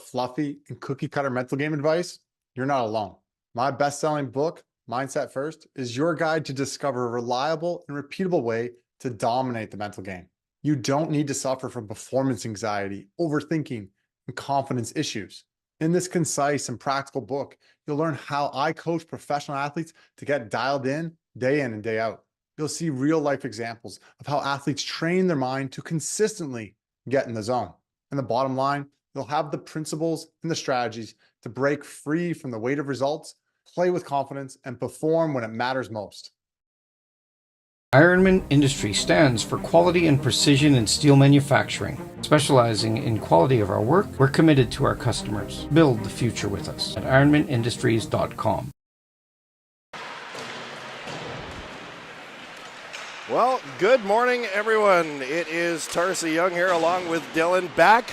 fluffy and cookie cutter mental game advice, you're not alone. My best-selling book, Mindset First, is your guide to discover a reliable and repeatable way to dominate the mental game. You don't need to suffer from performance anxiety, overthinking, and confidence issues. In this concise and practical book, you'll learn how I coach professional athletes to get dialed in and day out. You'll see real-life examples of how athletes train their mind to consistently get in the zone. And the bottom line, you'll have the principles and the strategies to break free from the weight of results, play with confidence, and perform when it matters most. Ironman Industries stands for quality and precision in steel manufacturing. Specializing in quality of our work, we're committed to our customers. Build the future with us at ironmanindustries.com. Well, good morning, everyone. It is Tarsi Young here along with Dylan back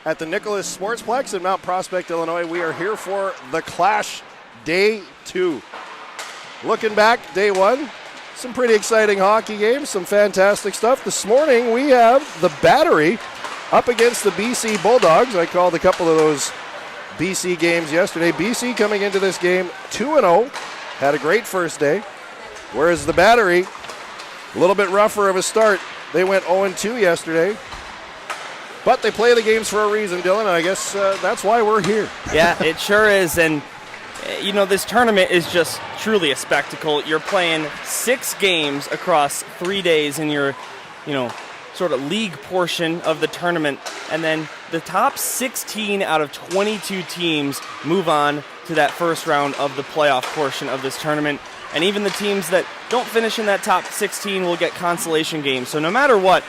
at the Nicholas Sportsplex in Mount Prospect, Illinois. We are here for the Clash Day 2. Looking back, Day 1, some pretty exciting hockey games, some fantastic stuff. This morning we have the Battery up against the BC Bulldogs. I called a couple of those BC games yesterday. BC coming into this game 2-0, had a great first day, whereas the Battery, a little bit rougher of a start. They went 0-2 yesterday. But they play the games for a reason, Dylan, and I guess that's why we're here. Yeah, it sure is. And, you know, this tournament is just truly a spectacle. You're playing 6 games across 3 days in your, sort of league portion of the tournament. And then the top 16 out of 22 teams move on to that first round of the playoff portion of this tournament. And even the teams that don't finish in that top 16 will get consolation games. So no matter what,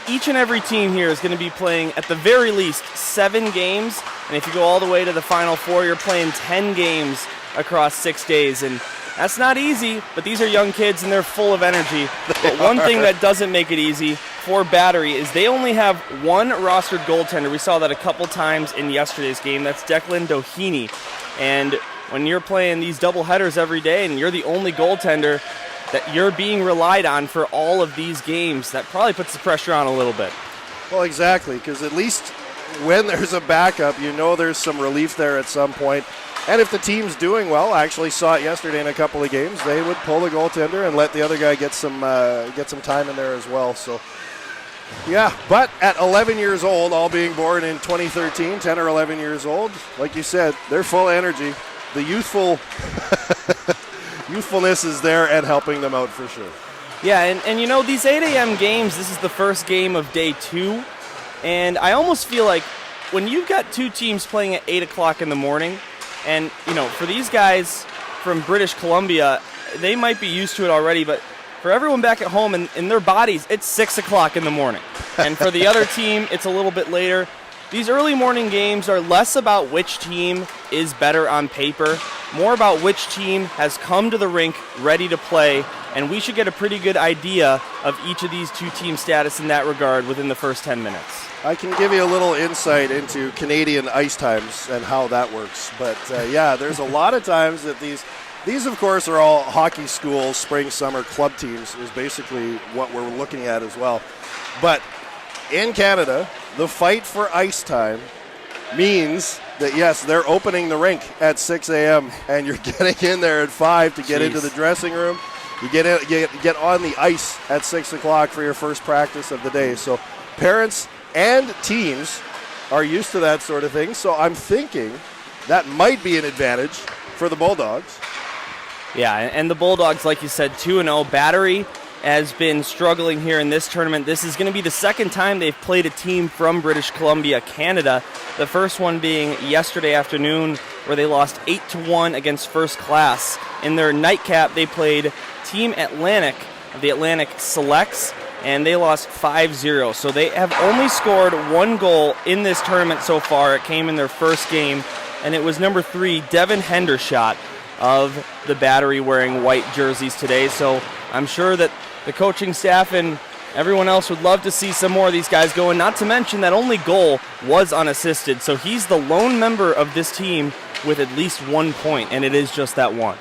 each and every team here is going to be playing at the very least 7 games. And if you go all the way to the Final Four, you're playing 10 games across 6 days. And that's not easy, but these are young kids and they're full of energy. But one thing that doesn't make it easy for Battery is they only have one rostered goaltender. We saw that a couple times in yesterday's game. That's Declan Doheny. And when you're playing these doubleheaders every day and you're the only goaltender that you're being relied on for all of these games, that probably puts the pressure on a little bit. Well, exactly, because at least when there's a backup, you know there's some relief there at some point. And if the team's doing well, I actually saw it yesterday in a couple of games, they would pull the goaltender and let the other guy get some time in there as well. So, yeah, but at 11 years old, all being born in 2013, 10 or 11 years old, like you said, they're full of energy. The youthfulness is there and helping them out for sure. Yeah, and these 8 a.m. games, this is the first game of Day 2, and I almost feel like when you've got 2 teams playing at 8 o'clock in the morning, and, for these guys from British Columbia, they might be used to it already, but for everyone back at home and in their bodies, it's 6 o'clock in the morning. And for the other team, it's a little bit later. These early morning games are less about which team is better on paper, more about which team has come to the rink ready to play, and we should get a pretty good idea of each of these 2 team status in that regard within the first 10 minutes. I can give you a little insight into Canadian ice times and how that works, but there's a lot of times that these of course are all hockey school, spring, summer club teams is basically what we're looking at as well. But in Canada, the fight for ice time means that, yes, they're opening the rink at 6 a.m. and you're getting in there at 5 to get into the dressing room. You get on the ice at 6 o'clock for your first practice of the day. So parents and teams are used to that sort of thing. So I'm thinking that might be an advantage for the Bulldogs. Yeah, and the Bulldogs, like you said, 2-0. Battery has been struggling here in this tournament. This is going to be the second time they've played a team from British Columbia, Canada. The first one being yesterday afternoon, where they lost 8-1 against First Class. In their nightcap, they played Team Atlantic of the Atlantic Selects, and they lost 5-0. So they have only scored 1 goal in this tournament so far. It came in their first game, and it was number 3, Devin Hendershot of the Battery, wearing white jerseys today. So I'm sure that the coaching staff and everyone else would love to see some more of these guys going, not to mention that only goal was unassisted. So he's the lone member of this team with at least 1 point, and it is just that one.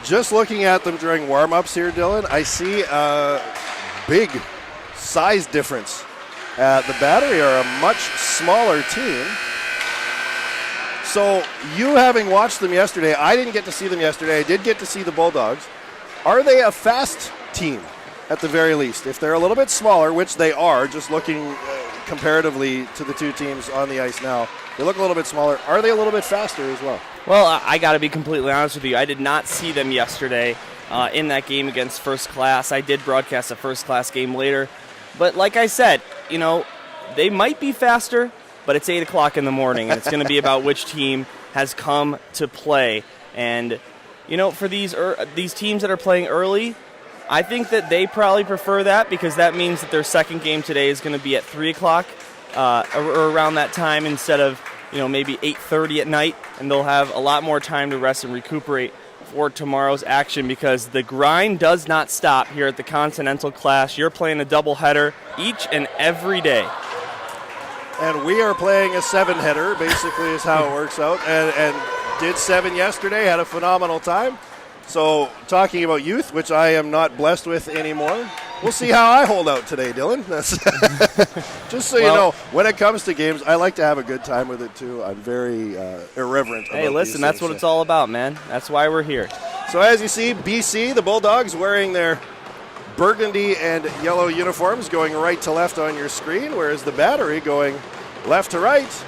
Just looking at them during warm-ups here, Dylan, I see a big size difference. The Battery are a much smaller team. So you having watched them yesterday, I didn't get to see them yesterday. I did get to see the Bulldogs. Are they a fast team at the very least? If they're a little bit smaller, which they are, just looking comparatively to the two teams on the ice now, they look a little bit smaller. Are they a little bit faster as well? Well, I got to be completely honest with you. I did not see them yesterday in that game against First Class. I did broadcast a First Class game later. But like I said, they might be faster, but it's 8 o'clock in the morning, and it's going to be about which team has come to play. And, for these teams that are playing early, I think that they probably prefer that because that means that their second game today is going to be at 3 o'clock or around that time instead of, maybe 8:30 at night, and they'll have a lot more time to rest and recuperate for tomorrow's action because the grind does not stop here at the Continental Clash. You're playing a doubleheader each and every day. And we are playing a 7-header, basically is how it works out. And did 7 yesterday, had a phenomenal time. So talking about youth, which I am not blessed with anymore, we'll see how I hold out today, Dylan. Just so you know, when it comes to games, I like to have a good time with it too. I'm very irreverent. Hey, listen, that's what it's all about, man. That's why we're here. So as you see, BC, the Bulldogs, wearing their burgundy and yellow uniforms, going right to left on your screen, whereas the Battery going left to right.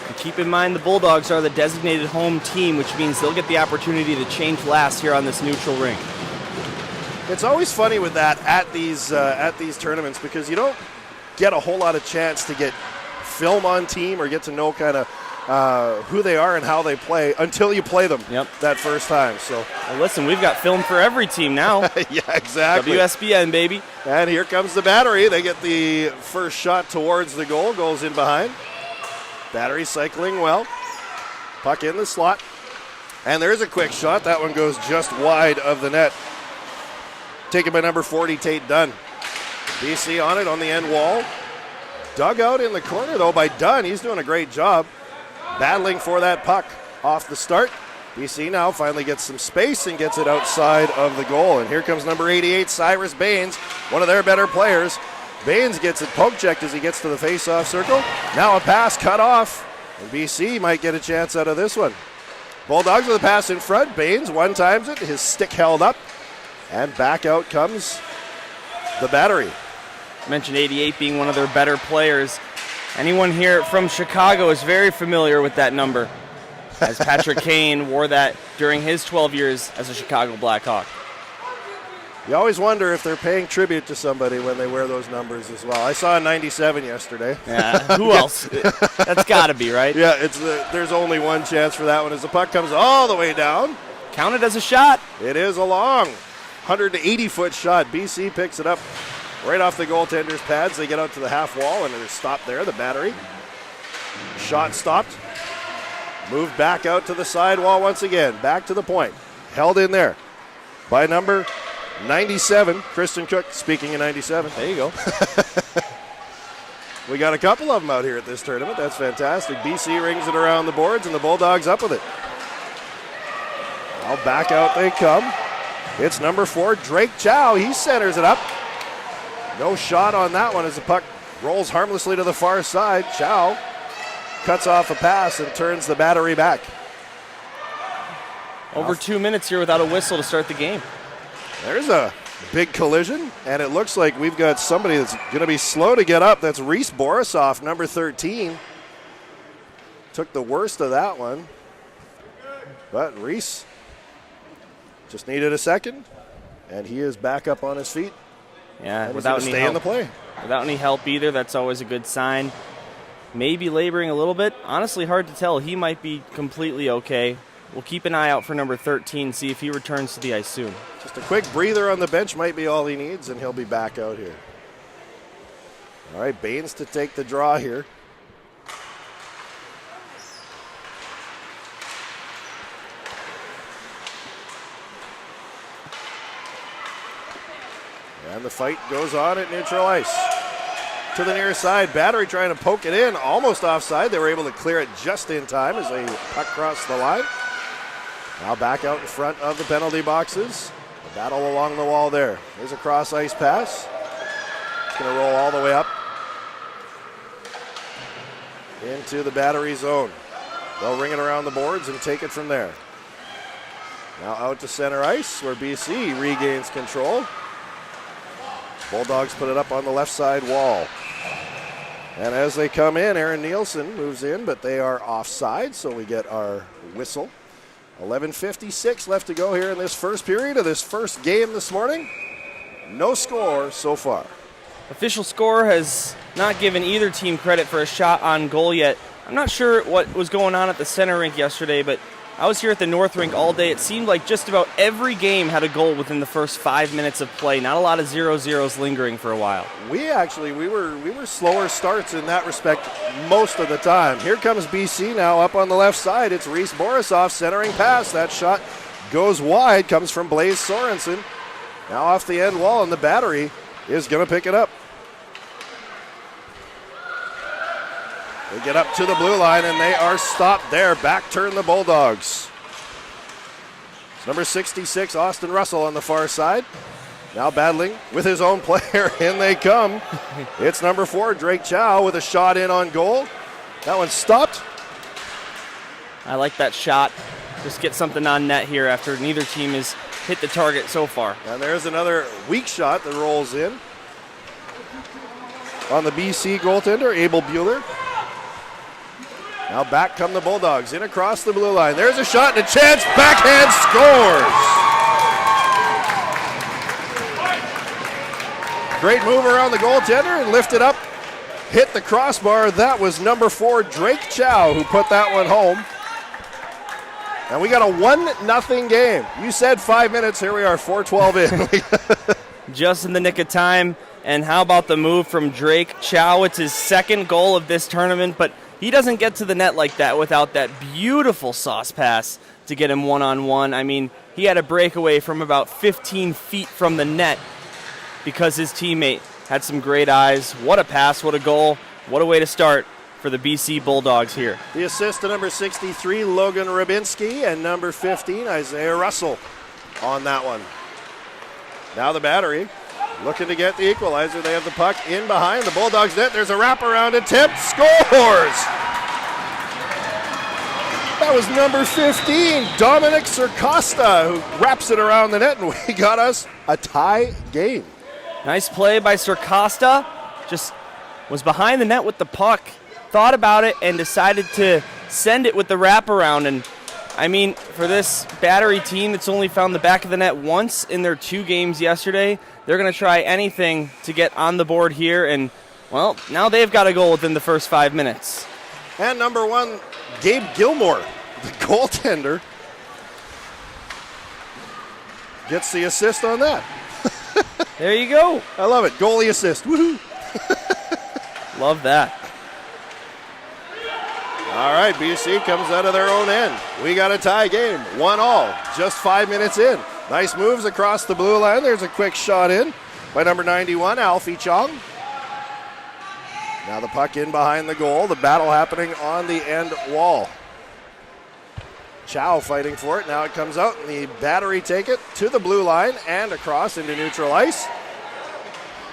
And keep in mind the Bulldogs are the designated home team, which means they'll get the opportunity to change last here on this neutral ring. It's always funny with that at these tournaments because you don't get a whole lot of chance to get film on team or get to know kind of who they are and how they play until you play them that first time. So, well, listen, we've got film for every team now. Yeah, exactly. WSBN, baby. And here comes the Battery. They get the first shot towards the goal, goes in behind. Battery cycling well. Puck in the slot. And there's a quick shot. That one goes just wide of the net. Taken by number 40, Tate Dunn. BC on it on the end wall. Dug out in the corner, though, by Dunn. He's doing a great job battling for that puck off the start. BC now finally gets some space and gets it outside of the goal. And here comes number 88, Cyrus Baines, one of their better players. Baines gets it poke checked as he gets to the face-off circle. Now a pass cut off, and BC might get a chance out of this one. Bulldogs with a pass in front. Baines one-times it, his stick held up, and back out comes the Battery. I mentioned 88 being one of their better players. Anyone here from Chicago is very familiar with that number, as Patrick Kane wore that during his 12 years as a Chicago Blackhawk. You always wonder if they're paying tribute to somebody when they wear those numbers as well. I saw a 97 yesterday. Yeah, who else? That's got to be, right? Yeah, there's only one chance for that one as the puck comes all the way down. Counted as a shot. It is a long 180-foot shot. BC picks it up right off the goaltender's pads. They get out to the half wall, and they're stopped there, the Battery. Shot stopped. Moved back out to the side wall once again. Back to the point. Held in there by number 97, Kristen Cook, speaking of 97. There you go. We got a couple of them out here at this tournament. That's fantastic. BC rings it around the boards, and the Bulldogs up with it. Now back out they come. It's number 4, Drake Chow. He centers it up. No shot on that one as the puck rolls harmlessly to the far side. Chow cuts off a pass and turns the Battery back. Over 2 minutes here without a whistle to start the game. There's a big collision, and it looks like we've got somebody that's going to be slow to get up. That's Reese Borisoff, number 13. Took the worst of that one. But Reese just needed a second, and he is back up on his feet. Yeah, and without he's any stay help. in the play. Without any help either, that's always a good sign. Maybe laboring a little bit. Honestly, hard to tell. He might be completely okay. We'll keep an eye out for number 13, see if he returns to the ice soon. Just a quick breather on the bench might be all he needs, and he'll be back out here. All right, Baines to take the draw here. And the fight goes on at neutral ice. To the near side, Battery trying to poke it in, almost offside. They were able to clear it just in time as they puck crossed the line. Now back out in front of the penalty boxes. A battle along the wall there. There's a cross ice pass. It's going to roll all the way up. into the battery zone. They'll ring it around the boards and take it from there. Now out to center ice where BC regains control. Bulldogs put it up on the left side wall. And as they come in, Aaron Nielsen moves in, but they are offside, so we get our whistle. 11:56 left to go here in this first period of this first game this morning. No score so far. Official score has not given either team credit for a shot on goal yet. I'm not sure what was going on at the center rink yesterday, but I was here at the North Rink all day. It seemed like just about every game had a goal within the first 5 minutes of play. Not a lot of 0-0s lingering for a while. We were slower starts in that respect most of the time. Here comes BC now up on the left side. It's Reese Borisov centering pass. That shot goes wide, comes from Blaze Sorensen. Now off the end wall, and the battery is going to pick it up. They get up to the blue line, and they are stopped there. Back turn the Bulldogs. It's number 66, Austin Russell, on the far side. Now battling with his own player. In they come. It's number 4, Drake Chow, with a shot in on goal. That one's stopped. I like that shot. Just get something on net here after neither team has hit the target so far. And there's another weak shot that rolls in on the BC goaltender, Abel Bueller. Now back come the Bulldogs, in across the blue line. There's a shot and a chance, backhand scores! Great move around the goaltender and lifted up, hit the crossbar. That was number 4, Drake Chow, who put that one home. And we got a 1-0 game. You said 5 minutes, here we are, 4:12 in. Just in the nick of time. And how about the move from Drake Chow? It's his second goal of this tournament, but he doesn't get to the net like that without that beautiful sauce pass to get him one-on-one. I mean, he had a breakaway from about 15 feet from the net because his teammate had some great eyes. What a pass, what a goal, what a way to start for the BC Bulldogs here. The assist to number 63, Logan Rybinski, and number 15, Isaiah Russell, on that one. Now the battery looking to get the equalizer. They have the puck in behind the Bulldogs net. There's a wraparound attempt. Scores! That was number 15, Dominic Surcosta, who wraps it around the net, and we got us a tie game. Nice play by Surcosta. Just was behind the net with the puck, thought about it, and decided to send it with the wraparound. And I mean, for this battery team that's only found the back of the net once in their 2 games yesterday, they're going to try anything to get on the board here. And, well, now they've got a goal within the first 5 minutes. And number 1, Gabe Gilmore, the goaltender, gets the assist on that. There you go. I love it. Goalie assist. Woohoo. Love that. All right, BC comes out of their own end. We got a tie game, 1-1, just 5 minutes in. Nice moves across the blue line. There's a quick shot in by number 91, Alfie Chong. Now the puck in behind the goal. The battle happening on the end wall. Chow fighting for it. Now it comes out, and the battery take it to the blue line and across into neutral ice.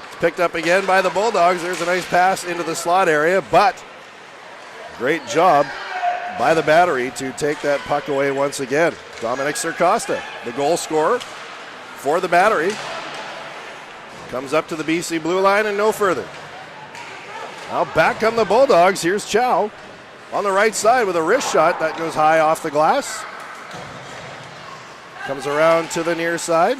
It's picked up again by the Bulldogs. There's a nice pass into the slot area, but great job by the battery to take that puck away once again. Dominic Surcosta, the goal scorer for the battery, comes up to the BC blue line and no further. Now back come the Bulldogs. Here's Chow on the right side with a wrist shot that goes high off the glass. Comes around to the near side.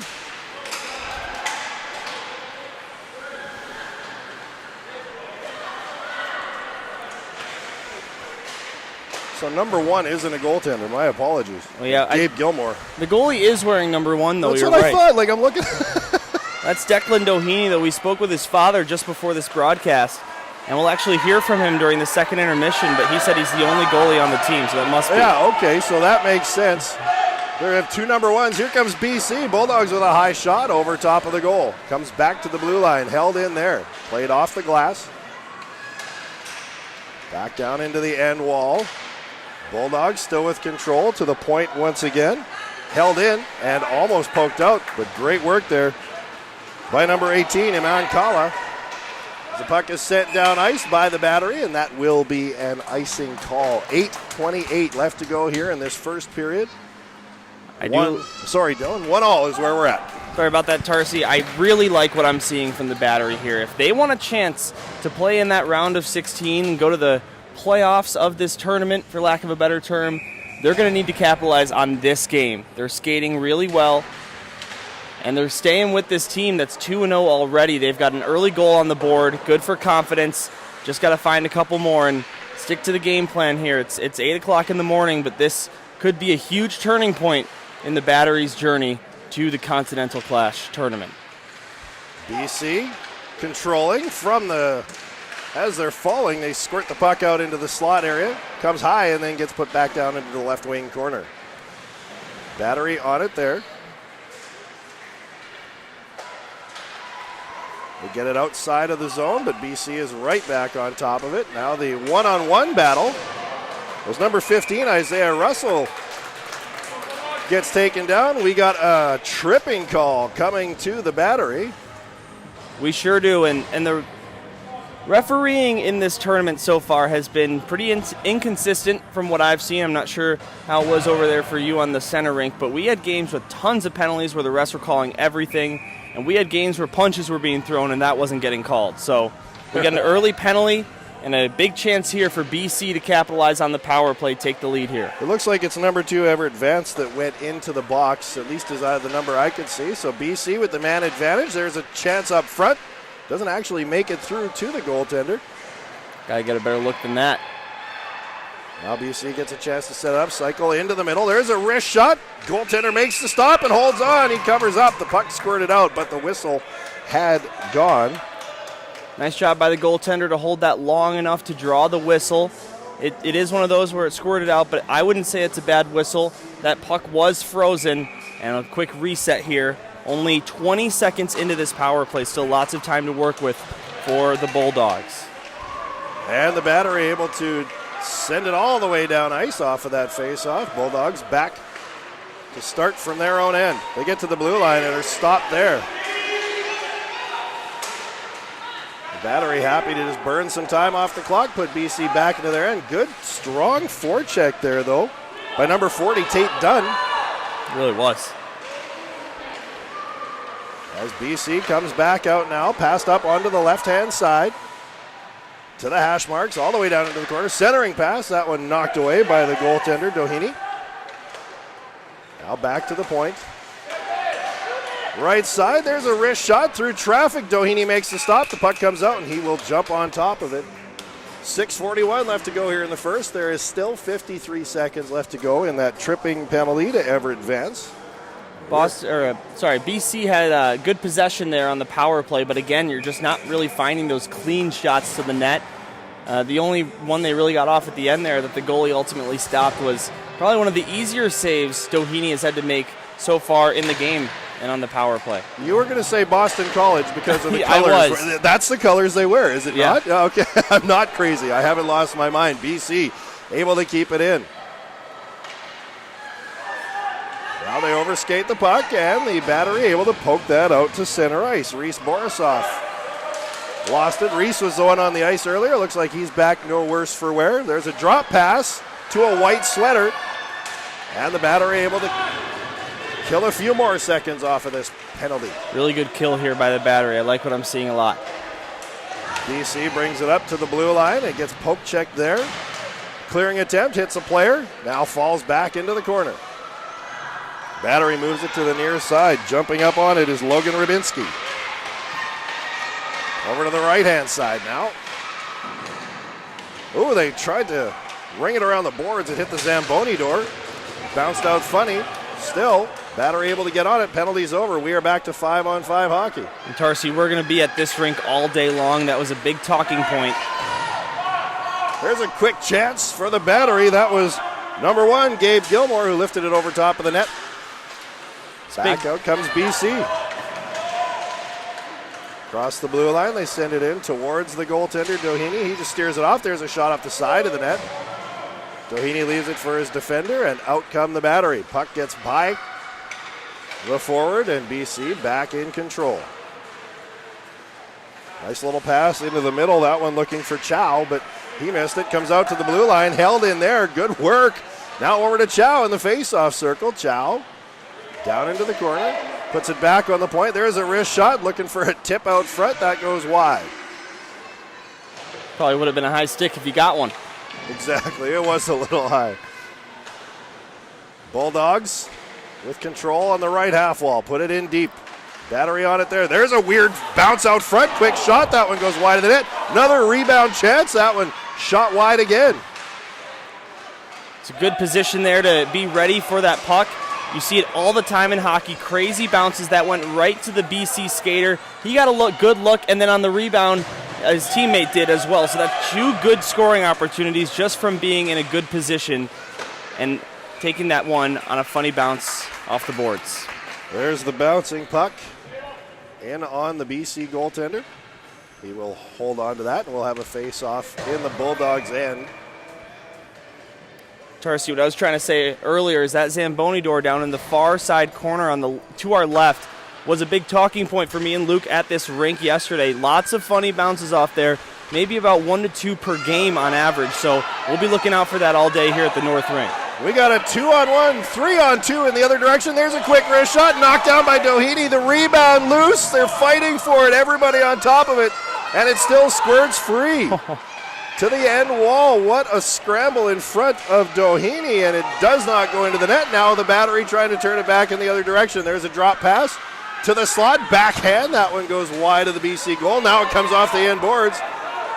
So number 1 isn't a goaltender. My apologies. Well, yeah, Gabe Gilmore. The goalie is wearing number 1, though. That's You're what right. I thought. Like, I'm looking. That's Declan Doheny, though. We spoke with his father just before this broadcast, and we'll actually hear from him during the second intermission, but he said he's the only goalie on the team, so that must be. Yeah, okay, so that makes sense. They have 2 number 1s. Here comes BC. Bulldogs with a high shot over top of the goal. Comes back to the blue line, held in there. Played off the glass. Back down into the end wall. Bulldogs still with control to the point once again. Held in and almost poked out, but great work there by number 18, Iman Kala. The puck is sent down ice by the Battery, and that will be an icing call. 8:28 left to go here in this first period. Sorry, Dylan. 1-1 is where we're at. Sorry about that, Tarsi. I really like what I'm seeing from the Battery here. If they want a chance to play in that round of 16 and go to the playoffs of this tournament, for lack of a better term, they're going to need to capitalize on this game. They're skating really well, and they're staying with this team that's 2-0 already. They've got an early goal on the board, good for confidence. Just got to find a couple more and stick to the game plan here. It's 8 o'clock in the morning, but this could be a huge turning point in the Battery's journey to the Continental Clash tournament. BC controlling from the, as they're falling, they squirt the puck out into the slot area, comes high and then gets put back down into the left wing corner. Battery on it there. They get it outside of the zone, but BC is right back on top of it. Now the one-on-one battle was number 15, Isaiah Russell, gets taken down. We got a tripping call coming to the Battery. We sure do, and the refereeing in this tournament so far has been pretty inconsistent from what I've seen. I'm not sure how it was over there for you on the center rink, but we had games with tons of penalties where the refs were calling everything, and we had games where punches were being thrown and that wasn't getting called. So we got an early penalty and a big chance here for BC to capitalize on the power play, take the lead here. It looks like it's number 2, Everett Vance, that went into the box, at least as the number I could see. So BC with the man advantage. There's a chance up front. Doesn't actually make it through to the goaltender. Gotta get a better look than that. Now BC gets a chance to set up, cycle into the middle. There's a wrist shot. Goaltender makes the stop and holds on. He covers up. The puck squirted out, but the whistle had gone. Nice job by the goaltender to hold that long enough to draw the whistle. It is one of those where it squirted out, but I wouldn't say it's a bad whistle. That puck was frozen, and a quick reset here. Only 20 seconds into this power play, still lots of time to work with for the Bulldogs. And the Battery able to send it all the way down ice off of that face-off. Bulldogs back to start from their own end. They get to the blue line and are stopped there. The Battery happy to just burn some time off the clock, put BC back into their end. Good, strong forecheck there, though, by number 40, Tate Dunn. It really was. As BC comes back out now, passed up onto the left-hand side to the hash marks, all the way down into the corner. Centering pass, that one knocked away by the goaltender, Doheny. Now back to the point. Right side, there's a wrist shot through traffic. Doheny makes the stop. The puck comes out, and he will jump on top of it. 6:41 left to go here in the first. There is still 53 seconds left to go in that tripping penalty to Everett Vance. BC had good possession there on the power play, but again, you're just not really finding those clean shots to the net. The only one they really got off at the end there that the goalie ultimately stopped was probably one of the easier saves Doheny has had to make so far in the game and on the power play. You were going to say Boston College because of the I colors. was. That's the colors they wear, is it Yeah. not? Okay, I'm not crazy. I haven't lost my mind. BC able to keep it in. Now they overskate the puck, and the Battery able to poke that out to center ice. Reese Borisov lost it. Reese was the one on the ice earlier. Looks like he's back no worse for wear. There's a drop pass to a white sweater, and the Battery able to kill a few more seconds off of this penalty. Really good kill here by the Battery. I like what I'm seeing a lot. BC brings it up to the blue line. It gets poke checked there. Clearing attempt, hits a player, now falls back into the corner. Battery moves it to the near side. Jumping up on it is Logan Rybinski. Over to the right-hand side now. Ooh, they tried to ring it around the boards. It hit the Zamboni door. Bounced out funny. Still, Battery able to get on it. Penalty's over. We are back to 5-on-5 hockey. And Tarsi, we're going to be at this rink all day long. That was a big talking point. There's a quick chance for the Battery. That was number 1, Gabe Gilmore, who lifted it over top of the net. Back out comes BC. Across the blue line, they send it in towards the goaltender, Doheny. He just steers it off. There's a shot off the side of the net. Doheny leaves it for his defender, and out come the Battery. Puck gets by the forward, and BC back in control. Nice little pass into the middle. That one looking for Chow, but he missed it. Comes out to the blue line, held in there. Good work. Now over to Chow in the face-off circle. Chow down into the corner, puts it back on the point. There's a wrist shot, looking for a tip out front. That goes wide. Probably would have been a high stick if you got one. Exactly, it was a little high. Bulldogs with control on the right half wall. Put it in deep. Battery on it there. There's a weird bounce out front. Quick shot. That one goes wide of the net. Another rebound chance. That one shot wide again. It's a good position there to be ready for that puck. You see it all the time in hockey. Crazy bounces that went right to the BC skater. He got a good look, and then on the rebound, his teammate did as well. So that's two good scoring opportunities just from being in a good position and taking that one on a funny bounce off the boards. There's the bouncing puck in on the BC goaltender. He will hold on to that, and we'll have a face-off in the Bulldogs' end. Tarsi, what I was trying to say earlier is that Zamboni door down in the far side corner to our left was a big talking point for me and Luke at this rink yesterday. Lots of funny bounces off there, maybe about 1 to 2 per game on average. So we'll be looking out for that all day here at the North Rink. We got a 2-on-1, 3-on-2 in the other direction. There's a quick wrist shot, knocked down by Doheny. The rebound loose. They're fighting for it. Everybody on top of it, and it still squirts free. To the end wall. What a scramble in front of Doheny, and it does not go into the net. Now the Battery trying to turn it back in the other direction. There's a drop pass to the slot, backhand. That one goes wide of the BC goal. Now it comes off the end boards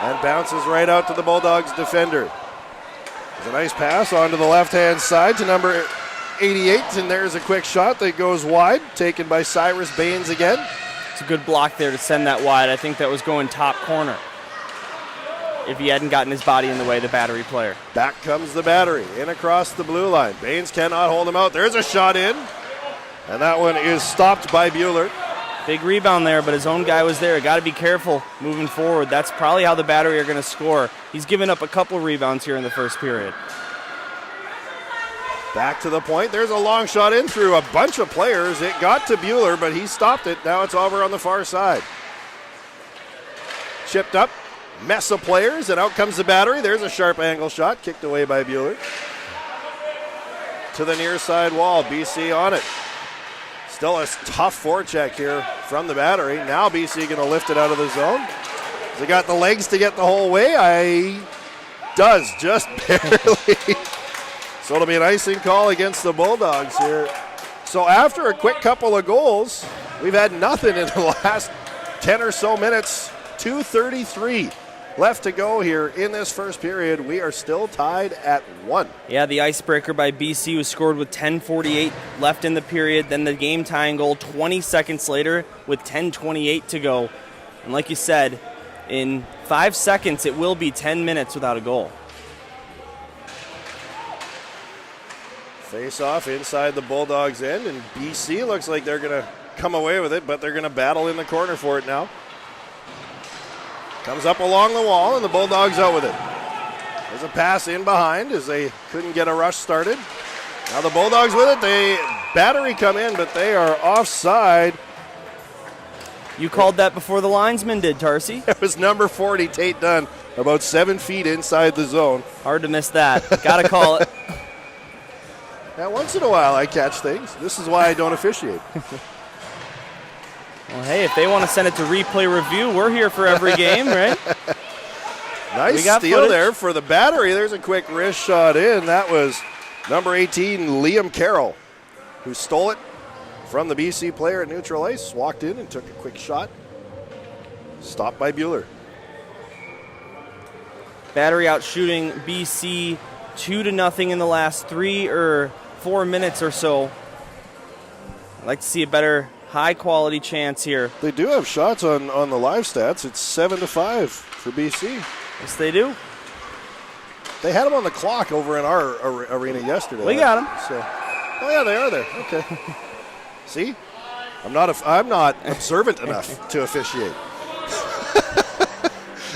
and bounces right out to the Bulldogs defender. There's a nice pass onto the left-hand side to number 88, and there's a quick shot that goes wide, taken by Cyrus Baines again. It's a good block there to send that wide. I think that was going top corner if he hadn't gotten his body in the way, the Battery player. Back comes the Battery, in across the blue line. Baines cannot hold him out. There's a shot in, and that one is stopped by Bueller. Big rebound there, but his own guy was there. Got to be careful moving forward. That's probably how the Battery are going to score. He's given up a couple rebounds here in the first period. Back to the point. There's a long shot in through a bunch of players. It got to Bueller, but he stopped it. Now it's over on the far side. Chipped up. Mess of players, and out comes the Battery. There's a sharp angle shot, kicked away by Bueller. To the near side wall, BC on it. Still a tough forecheck here from the Battery. Now BC going to lift it out of the zone. Has he got the legs to get the whole way? Does, just barely. So it'll be an icing call against the Bulldogs here. So after a quick couple of goals, we've had nothing in the last 10 or so minutes. 2:33 left to go here in this first period. We are still tied at 1. Yeah, the icebreaker by BC was scored with 10:48 left in the period. Then the game tying goal 20 seconds later with 10:28 to go. And like you said, in 5 seconds it will be 10 minutes without a goal. Face off inside the Bulldogs' end, and BC looks like they're going to come away with it, but they're going to battle in the corner for it now. Comes up along the wall, and the Bulldogs out with it. There's a pass in behind as they couldn't get a rush started. Now the Bulldogs with it. The Battery come in, but they are offside. You called that before the linesman did, Tarsi. It was number 40, Tate Dunn, about 7 feet inside the zone. Hard to miss that. Got to call it. Now, once in a while, I catch things. This is why I don't officiate. Well, hey, if they want to send it to replay review, we're here for every game, right? Nice steal footage there for the Battery. There's a quick wrist shot in. That was number 18, Liam Carroll, who stole it from the BC player at neutral ice. Walked in and took a quick shot. Stopped by Bueller. Battery out shooting BC 2-0 in the last 3 or 4 minutes or so. I'd like to see a better high-quality chance here. They do have shots on the live stats. It's 7-5 for BC. Yes, they do. They had them on the clock over in our arena yesterday. We got them. So, oh yeah, they are there. Okay. See, I'm not observant enough to officiate.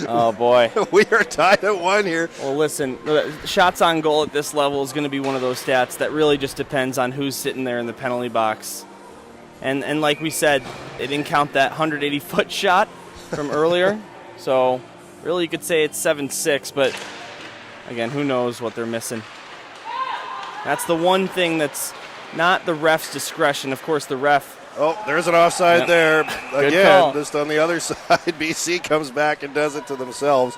Oh boy, we are tied at 1 here. Well, listen, shots on goal at this level is going to be one of those stats that really just depends on who's sitting there in the penalty box. And like we said, they didn't count that 180-foot shot. from earlier. So really you could say it's 7-6, but again, who knows what they're missing. That's the one thing that's not the ref's discretion. Of course, the ref. Oh, there's an offside there. Good Again, call. just on the other side, BC comes back and does it to themselves.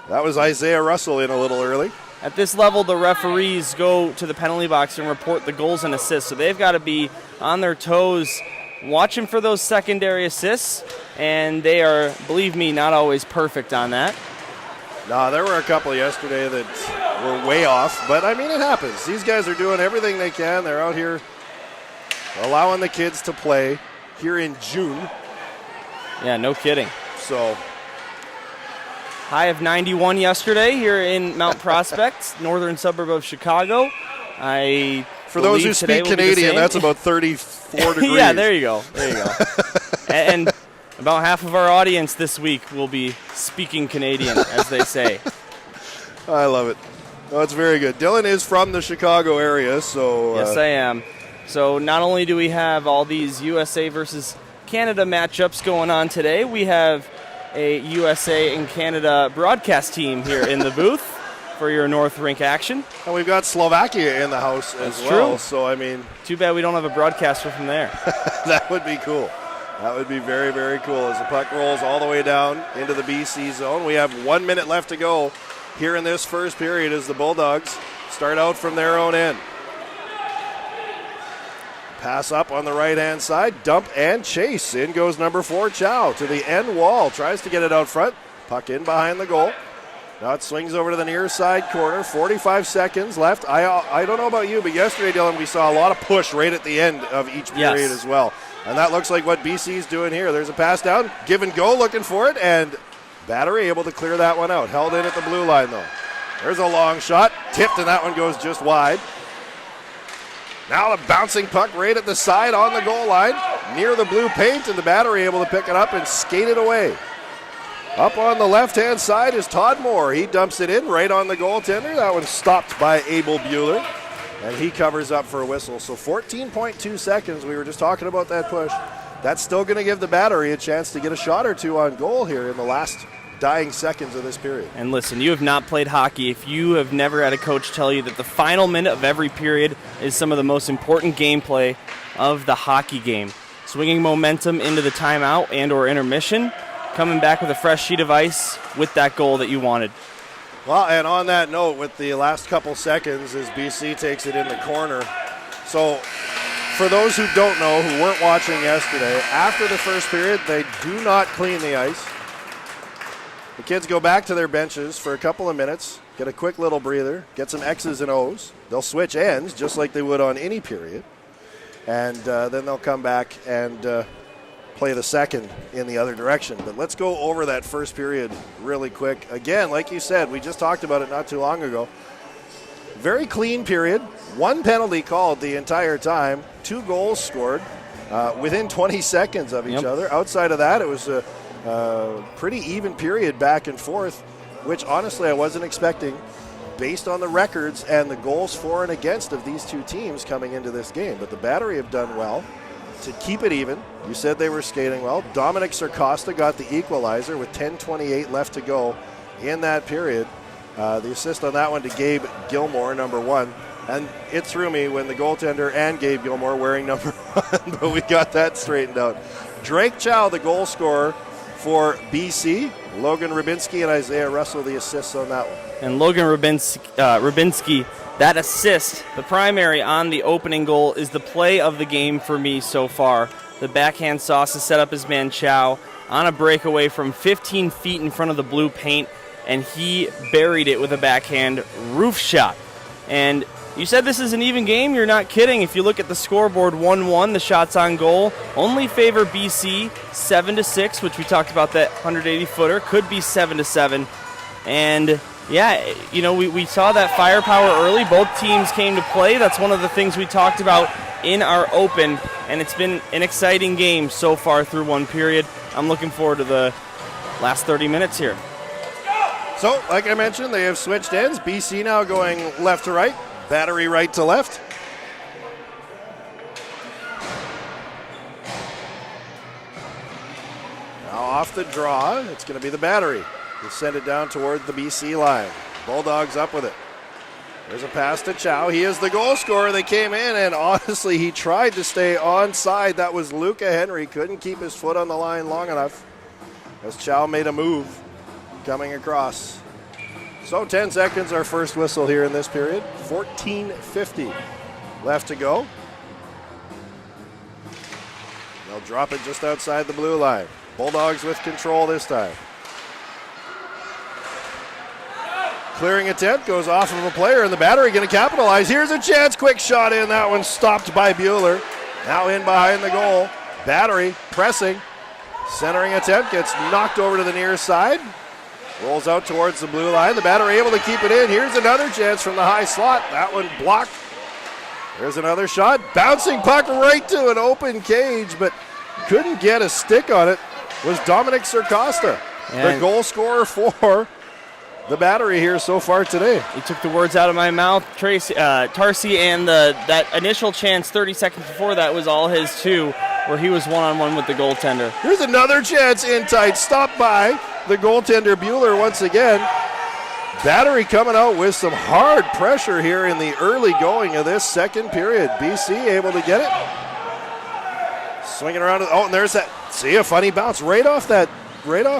That was Isaiah Russell in a little early. At this level, the referees go to the penalty box and report the goals and assists. So they've got to be on their toes, watching for those secondary assists. And they are, believe me, not always perfect on that. No, there were a couple yesterday that were way off. But, I mean, it happens. These guys are doing everything they can. They're out here allowing the kids to play here in June. Yeah, no kidding. So high of 91 yesterday here in Mount Prospect, northern suburb of Chicago. For those who speak Canadian, that's about 34 degrees. Yeah, there you go. And about half of our audience this week will be speaking Canadian, as they say. I love it. Oh, it's very good. Dylan is from the Chicago area, so yes, I am. So not only do we have all these USA versus Canada matchups going on today, we have a USA and Canada broadcast team here in the booth for your North Rink action. And we've got Slovakia in the house as well. True. So, I mean, too bad we don't have a broadcaster from there. That would be cool. That would be very, very cool. As the puck rolls all the way down into the BC zone. We have 1 minute left to go here in this first period as the Bulldogs start out from their own end. Pass up on the right-hand side, dump and chase. In goes number 4, Chow, to the end wall. Tries to get it out front. Puck in behind the goal. Now it swings over to the near side corner. 45 seconds left. I don't know about you, but yesterday, Dylan, we saw a lot of push right at the end of each period as well. And that looks like what BC's doing here. There's a pass down, give and go, looking for it, and Battery able to clear that one out. Held in at the blue line, though. There's a long shot. Tipped, and that one goes just wide. Now the bouncing puck right at the side on the goal line, near the blue paint, and the Battery able to pick it up and skate it away. Up on the left-hand side is Todd Moore. He dumps it in right on the goaltender. That one's stopped by Abel Bueller, and he covers up for a whistle. So 14.2 seconds. We were just talking about that push. That's still going to give the Battery a chance to get a shot or two on goal here in the last dying seconds of this period. And listen, you have not played hockey if you have never had a coach tell you that the final minute of every period is some of the most important gameplay of the hockey game. Swinging momentum into the timeout and or intermission, coming back with a fresh sheet of ice with that goal that you wanted. Well, and on that note, with the last couple seconds as BC takes it in the corner. So for those who don't know, who weren't watching yesterday, after the first period, they do not clean the ice. The kids go back to their benches for a couple of minutes, get a quick little breather, get some X's and O's. They'll switch ends just like they would on any period. And then they'll come back and play the second in the other direction. But let's go over that first period really quick. Again, like you said, we just talked about it not too long ago. Very clean period. One penalty called the entire time. 2 goals scored within 20 seconds of each other. Outside of that, it was a pretty even period back and forth, which honestly I wasn't expecting based on the records and the goals for and against of these two teams coming into this game. But the Battery have done well to keep it even. You said they were skating well. Dominic Sarcosta got the equalizer with 10:28 left to go in that period. The assist on that one to Gabe Gilmore, number 1. And it threw me when the goaltender and Gabe Gilmore wearing number 1, but we got that straightened out. Drake Chow, the goal scorer for BC. Logan Rybinski and Isaiah Russell, the assists on that one. And Logan Rybinski, that assist, the primary on the opening goal, is the play of the game for me so far. The backhand sauce is set up his man Chow on a breakaway from 15 feet in front of the blue paint, and he buried it with a backhand roof shot. And you said this is an even game? You're not kidding. If you look at the scoreboard, 1-1, the shots on goal only favor BC 7-6, which we talked about, that 180-footer. Could be 7-7. And, yeah, you know, we saw that firepower early. Both teams came to play. That's one of the things we talked about in our open, and it's been an exciting game so far through one period. I'm looking forward to the last 30 minutes here. So, like I mentioned, they have switched ends. BC now going left to right. Battery right to left. Now off the draw. It's going to be the Battery. We'll send it down toward the BC line. Bulldogs up with it. There's a pass to Chow. He is the goal scorer. They came in, and honestly, he tried to stay onside. That was Luca Henry. Couldn't keep his foot on the line long enough as Chow made a move coming across. So 10 seconds, our first whistle here in this period. 14:50 left to go. They'll drop it just outside the blue line. Bulldogs with control this time. Clearing attempt goes off of a player, and the Battery going to capitalize. Here's a chance. Quick shot in. That one stopped by Bueller. Now in behind the goal. Battery pressing. Centering attempt gets knocked over to the near side. Rolls out towards the blue line. The Battery able to keep it in. Here's another chance from the high slot. That one blocked. There's another shot. Bouncing puck right to an open cage, but couldn't get a stick on it. Was Dominic Circosta, the goal scorer for the Battery here so far today. He took the words out of my mouth. Tarsi, and that initial chance 30 seconds before that was all his too, where he was one-on-one with the goaltender. Here's another chance in tight. Stopped by the goaltender Bueller once again. Battery coming out with some hard pressure here in the early going of this second period. BC able to get it. Swinging around. Oh, and there's that. See, a funny bounce right off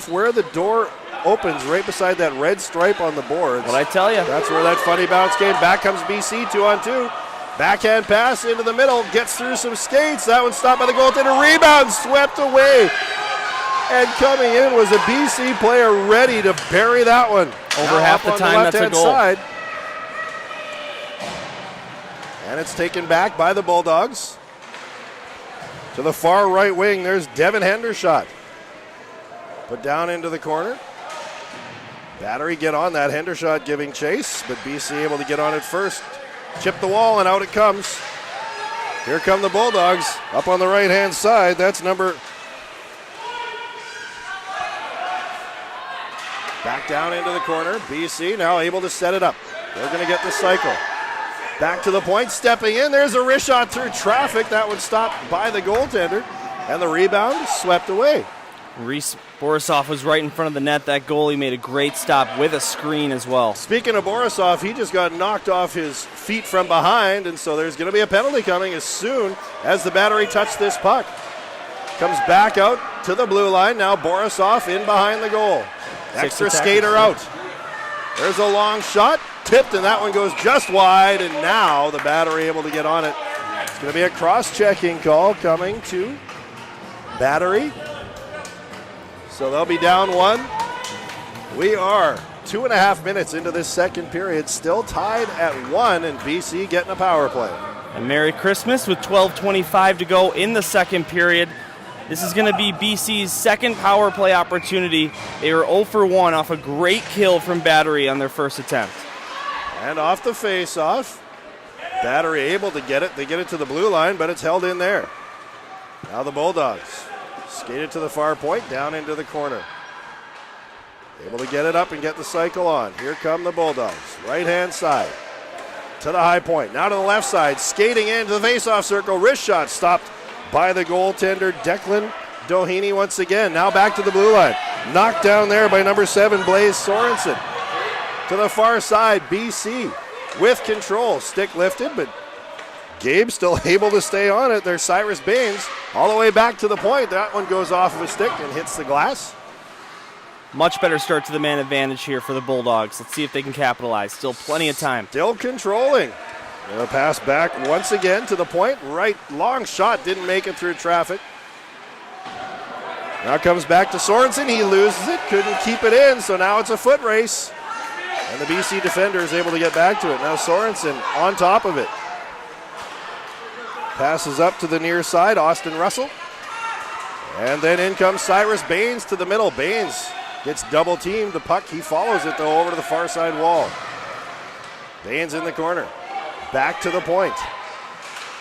where the door opens, right beside that red stripe on the boards. What I tell you. That's where that funny bounce came. Back comes BC, 2-on-2. Backhand pass into the middle, gets through some skates. That one stopped by the goaltender. Rebound swept away. And coming in was a BC player ready to bury that one. Over half the time, that's a goal. Side. And it's taken back by the Bulldogs. To the far right wing, there's Devin Hendershot. Put down into the corner. Battery get on that. Hendershot giving chase, but BC able to get on it first. Chip the wall, and out it comes. Here come the Bulldogs up on the right-hand side. That's number... Back down into the corner. BC now able to set it up. They're going to get the cycle. Back to the point, stepping in. There's a wrist shot through traffic. That one stopped by the goaltender. And the rebound swept away. Reese Borisov was right in front of the net. That goalie made a great stop with a screen as well. Speaking of Borisov, he just got knocked off his feet from behind, and so there's going to be a penalty coming as soon as the Battery touch this puck. Comes back out to the blue line. Now Borisov in behind the goal. Extra skater out. There's a long shot. Tipped, and that one goes just wide, and now the Battery able to get on it. It's going to be a cross-checking call coming to Battery. So they'll be down one. We are 2.5 minutes into this second period, still tied at 1, and BC getting a power play. And Merry Christmas with 12:25 to go in the second period. This is going to be BC's second power play opportunity. They were 0 for 1 off a great kill from Battery on their first attempt. And off the face-off, Battery able to get it. They get it to the blue line, but it's held in there. Now the Bulldogs skate it to the far point, down into the corner. Able to get it up and get the cycle on. Here come the Bulldogs. Right-hand side to the high point. Now to the left side, skating into the face-off circle. Wrist shot stopped by the goaltender, Declan Doheny once again. Now back to the blue line. Knocked down there by number 7, Blaze Sorensen. To the far side, BC with control. Stick lifted, but Gabe still able to stay on it. There's Cyrus Baines all the way back to the point. That one goes off of a stick and hits the glass. Much better start to the man advantage here for the Bulldogs. Let's see if they can capitalize. Still plenty of time. Still controlling. And a pass back once again to the point. Right, long shot, didn't make it through traffic. Now comes back to Sorensen. He loses it, couldn't keep it in, so now it's a foot race. And the BC defender is able to get back to it. Now Sorensen on top of it. Passes up to the near side, Austin Russell. And then in comes Cyrus Baines to the middle. Baines gets double teamed. The puck, he follows it though over to the far side wall. Baines in the corner. Back to the point.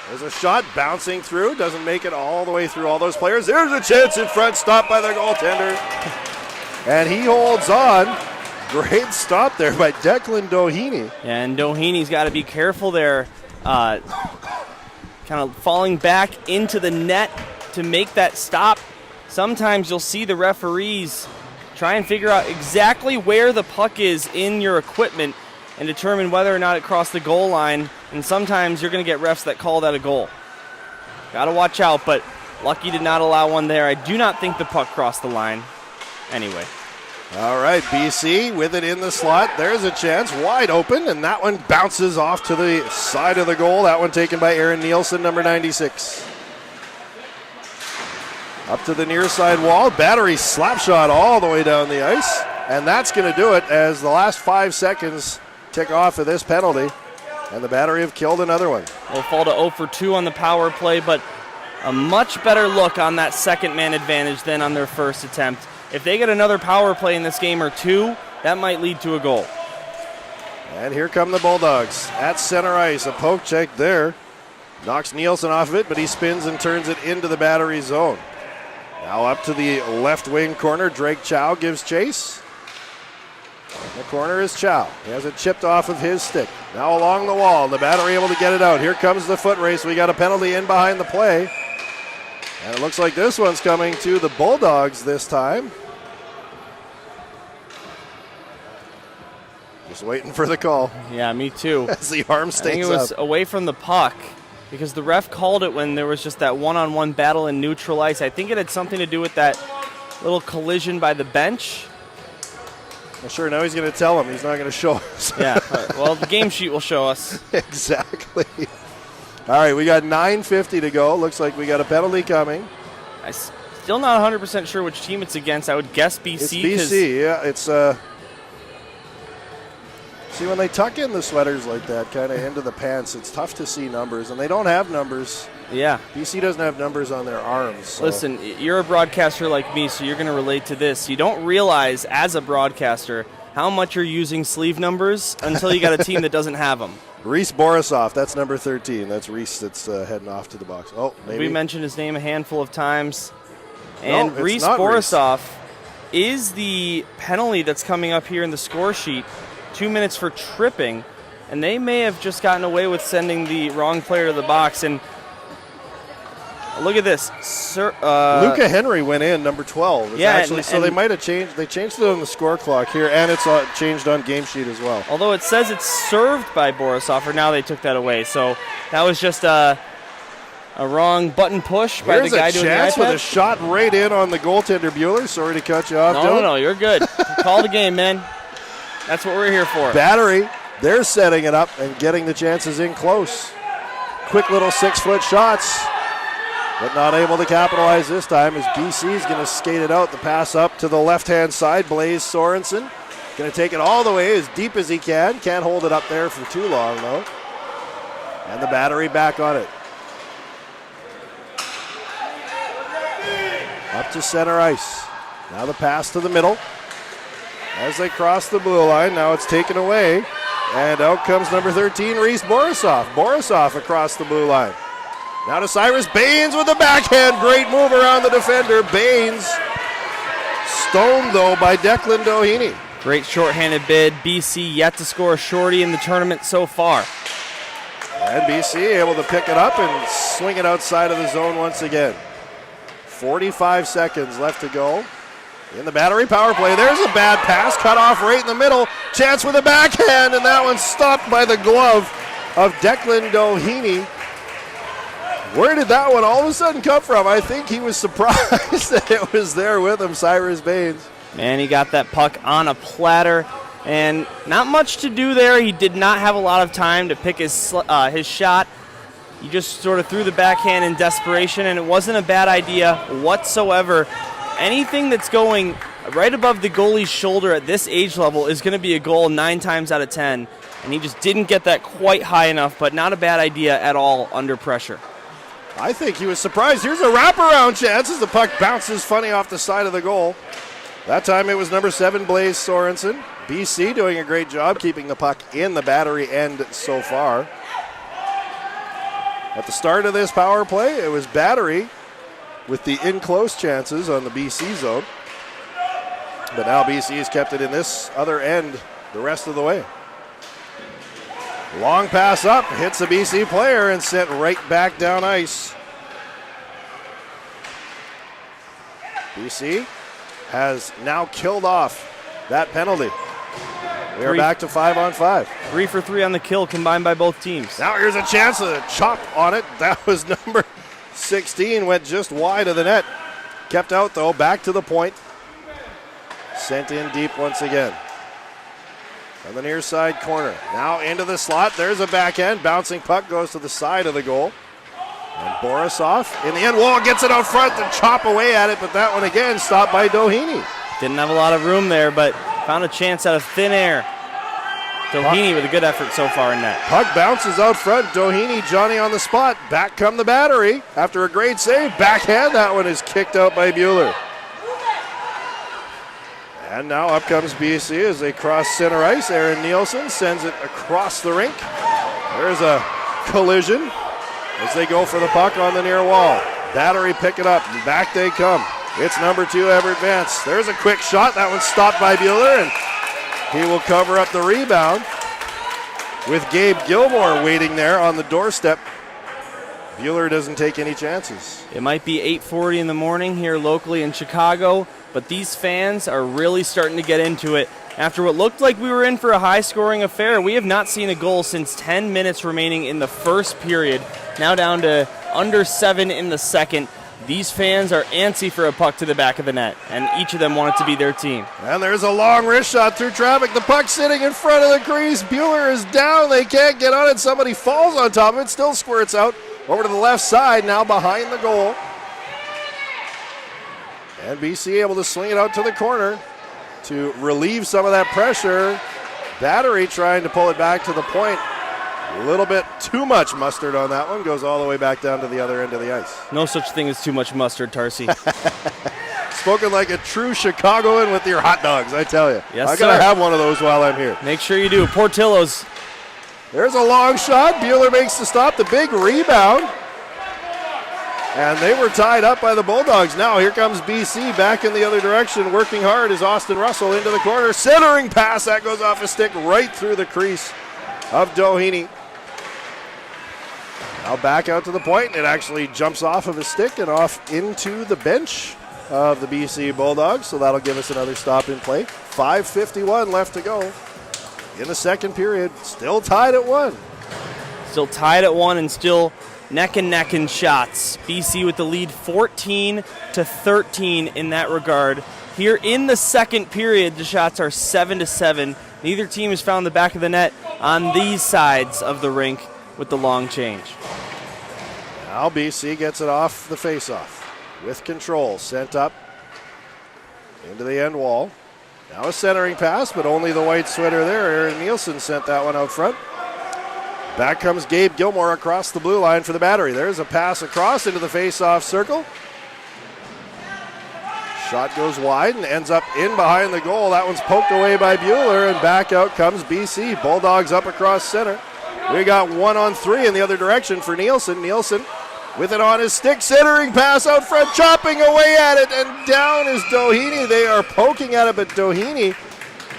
There's a shot bouncing through. Doesn't make it all the way through all those players. There's a chance in front. Stopped by the goaltender. And he holds on. Great stop there by Declan Doheny. And Doheny's got to be careful there. Kind of falling back into the net to make that stop. sometimes you'll see the referees try and figure out exactly where the puck is in your equipment and determine whether or not it crossed the goal line, and sometimes you're going to get refs that call that a goal. Got to watch out, but Lucky did not allow one there. I do not think the puck crossed the line. Anyway. All right, BC with it in the slot. There's a chance, wide open, and that one bounces off to the side of the goal. That one taken by Aaron Nielsen, number 96. Up to the near side wall. Battery slap shot all the way down the ice, and that's going to do it as the last 5 seconds tick off of this penalty, and the Battery have killed another one. They'll fall to 0 for 2 on the power play, but a much better look on that second man advantage than on their first attempt. If they get another power play in this game or two, that might lead to a goal. And here come the Bulldogs at center ice. A poke check there. Knocks Nielsen off of it, but he spins and turns it into the Battery zone. Now up to the left wing corner. Drake Chow gives chase. The corner is Chow. He has it chipped off of his stick. Now along the wall. The Battery able to get it out. Here comes the foot race. We got a penalty in behind the play. And it looks like this one's coming to the Bulldogs this time. Just waiting for the call. Yeah, me too. As the arm stays up. I think it was away from the puck because the ref called it when there was just that one-on-one battle in neutral ice. I think it had something to do with that little collision by the bench. Well, sure, now he's going to tell him. He's not going to show us. Yeah, well, the game sheet will show us. Exactly. All right, we got 9:50 to go. Looks like we got a penalty coming. I'm still not 100% sure which team it's against. I would guess BC. It's BC, yeah. It's see, when they tuck in the sweaters like that, kind of into the pants, it's tough to see numbers, and they don't have numbers. Yeah. BC doesn't have numbers on their arms. So. Listen, you're a broadcaster like me, so you're going to relate to this. You don't realize, as a broadcaster, how much you're using sleeve numbers until you got a team that doesn't have them. Reese Borisov, that's number 13. That's Reese that's heading off to the box. Oh, maybe. We mentioned his name a handful of times. And no, Reese Borisov is the penalty that's coming up here in the score sheet. 2 minutes for tripping. And they may have just gotten away with sending the wrong player to the box. And look at this. Luca Henry went in, number 12. Yeah, actually, so they might have changed. They changed it on the score clock here, and it's changed on game sheet as well. Although it says it's served by Borisov, or now they took that away. So that was just a wrong button push by the guy doing the iPad. Here's a chance with a shot right in on the goaltender, Bueller. Sorry to cut you off, Dylan. No, you're good. Call the game, man. That's what we're here for. Battery, they're setting it up and getting the chances in close. Quick little 6-foot shots. But not able to capitalize this time as BC is going to skate it out. The pass up to the left-hand side. Blaze Sorensen going to take it all the way as deep as he can. Can't hold it up there for too long, though. And the Battery back on it. Up to center ice. Now the pass to the middle. As they cross the blue line, now it's taken away. And out comes number 13, Reese Borisov. Borisov across the blue line. Now to Cyrus Baines with the backhand. Great move around the defender. Baines stoned, though, by Declan Doheny. Great shorthanded bid. BC yet to score a shorty in the tournament so far. And BC able to pick it up and swing it outside of the zone once again. 45 seconds left to go in the Battery power play. There's a bad pass, cut off right in the middle. Chance with a backhand, and that one's stopped by the glove of Declan Doheny. Where did that one all of a sudden come from? I think he was surprised that it was there with him, Cyrus Baines. Man, he got that puck on a platter, and not much to do there. He did not have a lot of time to pick his shot. He just sort of threw the backhand in desperation, and it wasn't a bad idea whatsoever. Anything that's going right above the goalie's shoulder at this age level is going to be a goal 9 times out of 10, and he just didn't get that quite high enough, but not a bad idea at all under pressure. I think he was surprised. Here's a wraparound chance as the puck bounces funny off the side of the goal. That time it was number 7, Blaze Sorensen. BC doing a great job keeping the puck in the Battery end so far. At the start of this power play, it was Battery with the in-close chances on the BC zone. But now BC has kept it in this other end the rest of the way. Long pass up, hits a BC player and sent right back down ice. BC has now killed off that penalty. We are back to 5-on-5. 3 for 3 on the kill combined by both teams. Now here's a chance to chop on it. That was number 16, went just wide of the net. Kept out though, back to the point. Sent in deep once again. On the near side corner. Now into the slot. There's a backhand. Bouncing puck goes to the side of the goal. And Borisov in the end wall gets it out front to chop away at it, but that one again stopped by Doheny. Didn't have a lot of room there, but found a chance out of thin air. Doheny with a good effort so far in net. Puck bounces out front. Doheny, Johnny on the spot. Back come the battery. After a great save, backhand. That one is kicked out by Bueller. And now up comes BC as they cross center ice. Aaron Nielsen sends it across the rink. There's a collision as they go for the puck on the near wall. Battery pick it up, and back they come. It's number 2, Everett Vance. There's a quick shot. That one's stopped by Bueller, and he will cover up the rebound with Gabe Gilmore waiting there on the doorstep. Bueller doesn't take any chances. It might be 8:40 in the morning here locally in Chicago, but these fans are really starting to get into it. After what looked like we were in for a high-scoring affair, we have not seen a goal since 10 minutes remaining in the first period. Now down to under 7 in the second. These fans are antsy for a puck to the back of the net, and each of them want it to be their team. And there's a long wrist shot through traffic. The puck sitting in front of the crease. Bueller is down. They can't get on it. Somebody falls on top of it. Still squirts out over to the left side, now behind the goal. And BC able to swing it out to the corner to relieve some of that pressure. Battery trying to pull it back to the point. A little bit too much mustard on that one. Goes all the way back down to the other end of the ice. No such thing as too much mustard, Tarsi. Spoken like a true Chicagoan with your hot dogs, I tell you. Yes, I got to sir. have one of those while I'm here. Make sure you do. Portillo's. There's a long shot. Bueller makes the stop. The big rebound. And they were tied up by the Bulldogs. Now here comes BC back in the other direction. Working hard is Austin Russell into the corner. Centering pass. That goes off a stick right through the crease of Doheny. Now back out to the point. It actually jumps off of his stick and off into the bench of the BC Bulldogs. So that'll give us another stop in play. 5:51 left to go in the second period. Still tied at 1. Still tied at 1 and still neck and neck in shots. BC with the lead 14-13 in that regard. Here in the second period, the shots are 7-7. Neither team has found the back of the net on these sides of the rink with the long change. Now BC gets it off the faceoff with control. Sent up into the end wall. Now a centering pass, but only the white sweater there. Aaron Nielsen sent that one out front. Back comes Gabe Gilmore across the blue line for the Battery. There's a pass across into the face-off circle. Shot goes wide and ends up in behind the goal. That one's poked away by Bueller, and back out comes BC. Bulldogs up across center. We got 1-on-3 in the other direction for Nielsen. Nielsen with it on his stick. Centering pass out front, chopping away at it, and down is Doheny. They are poking at it, but Doheny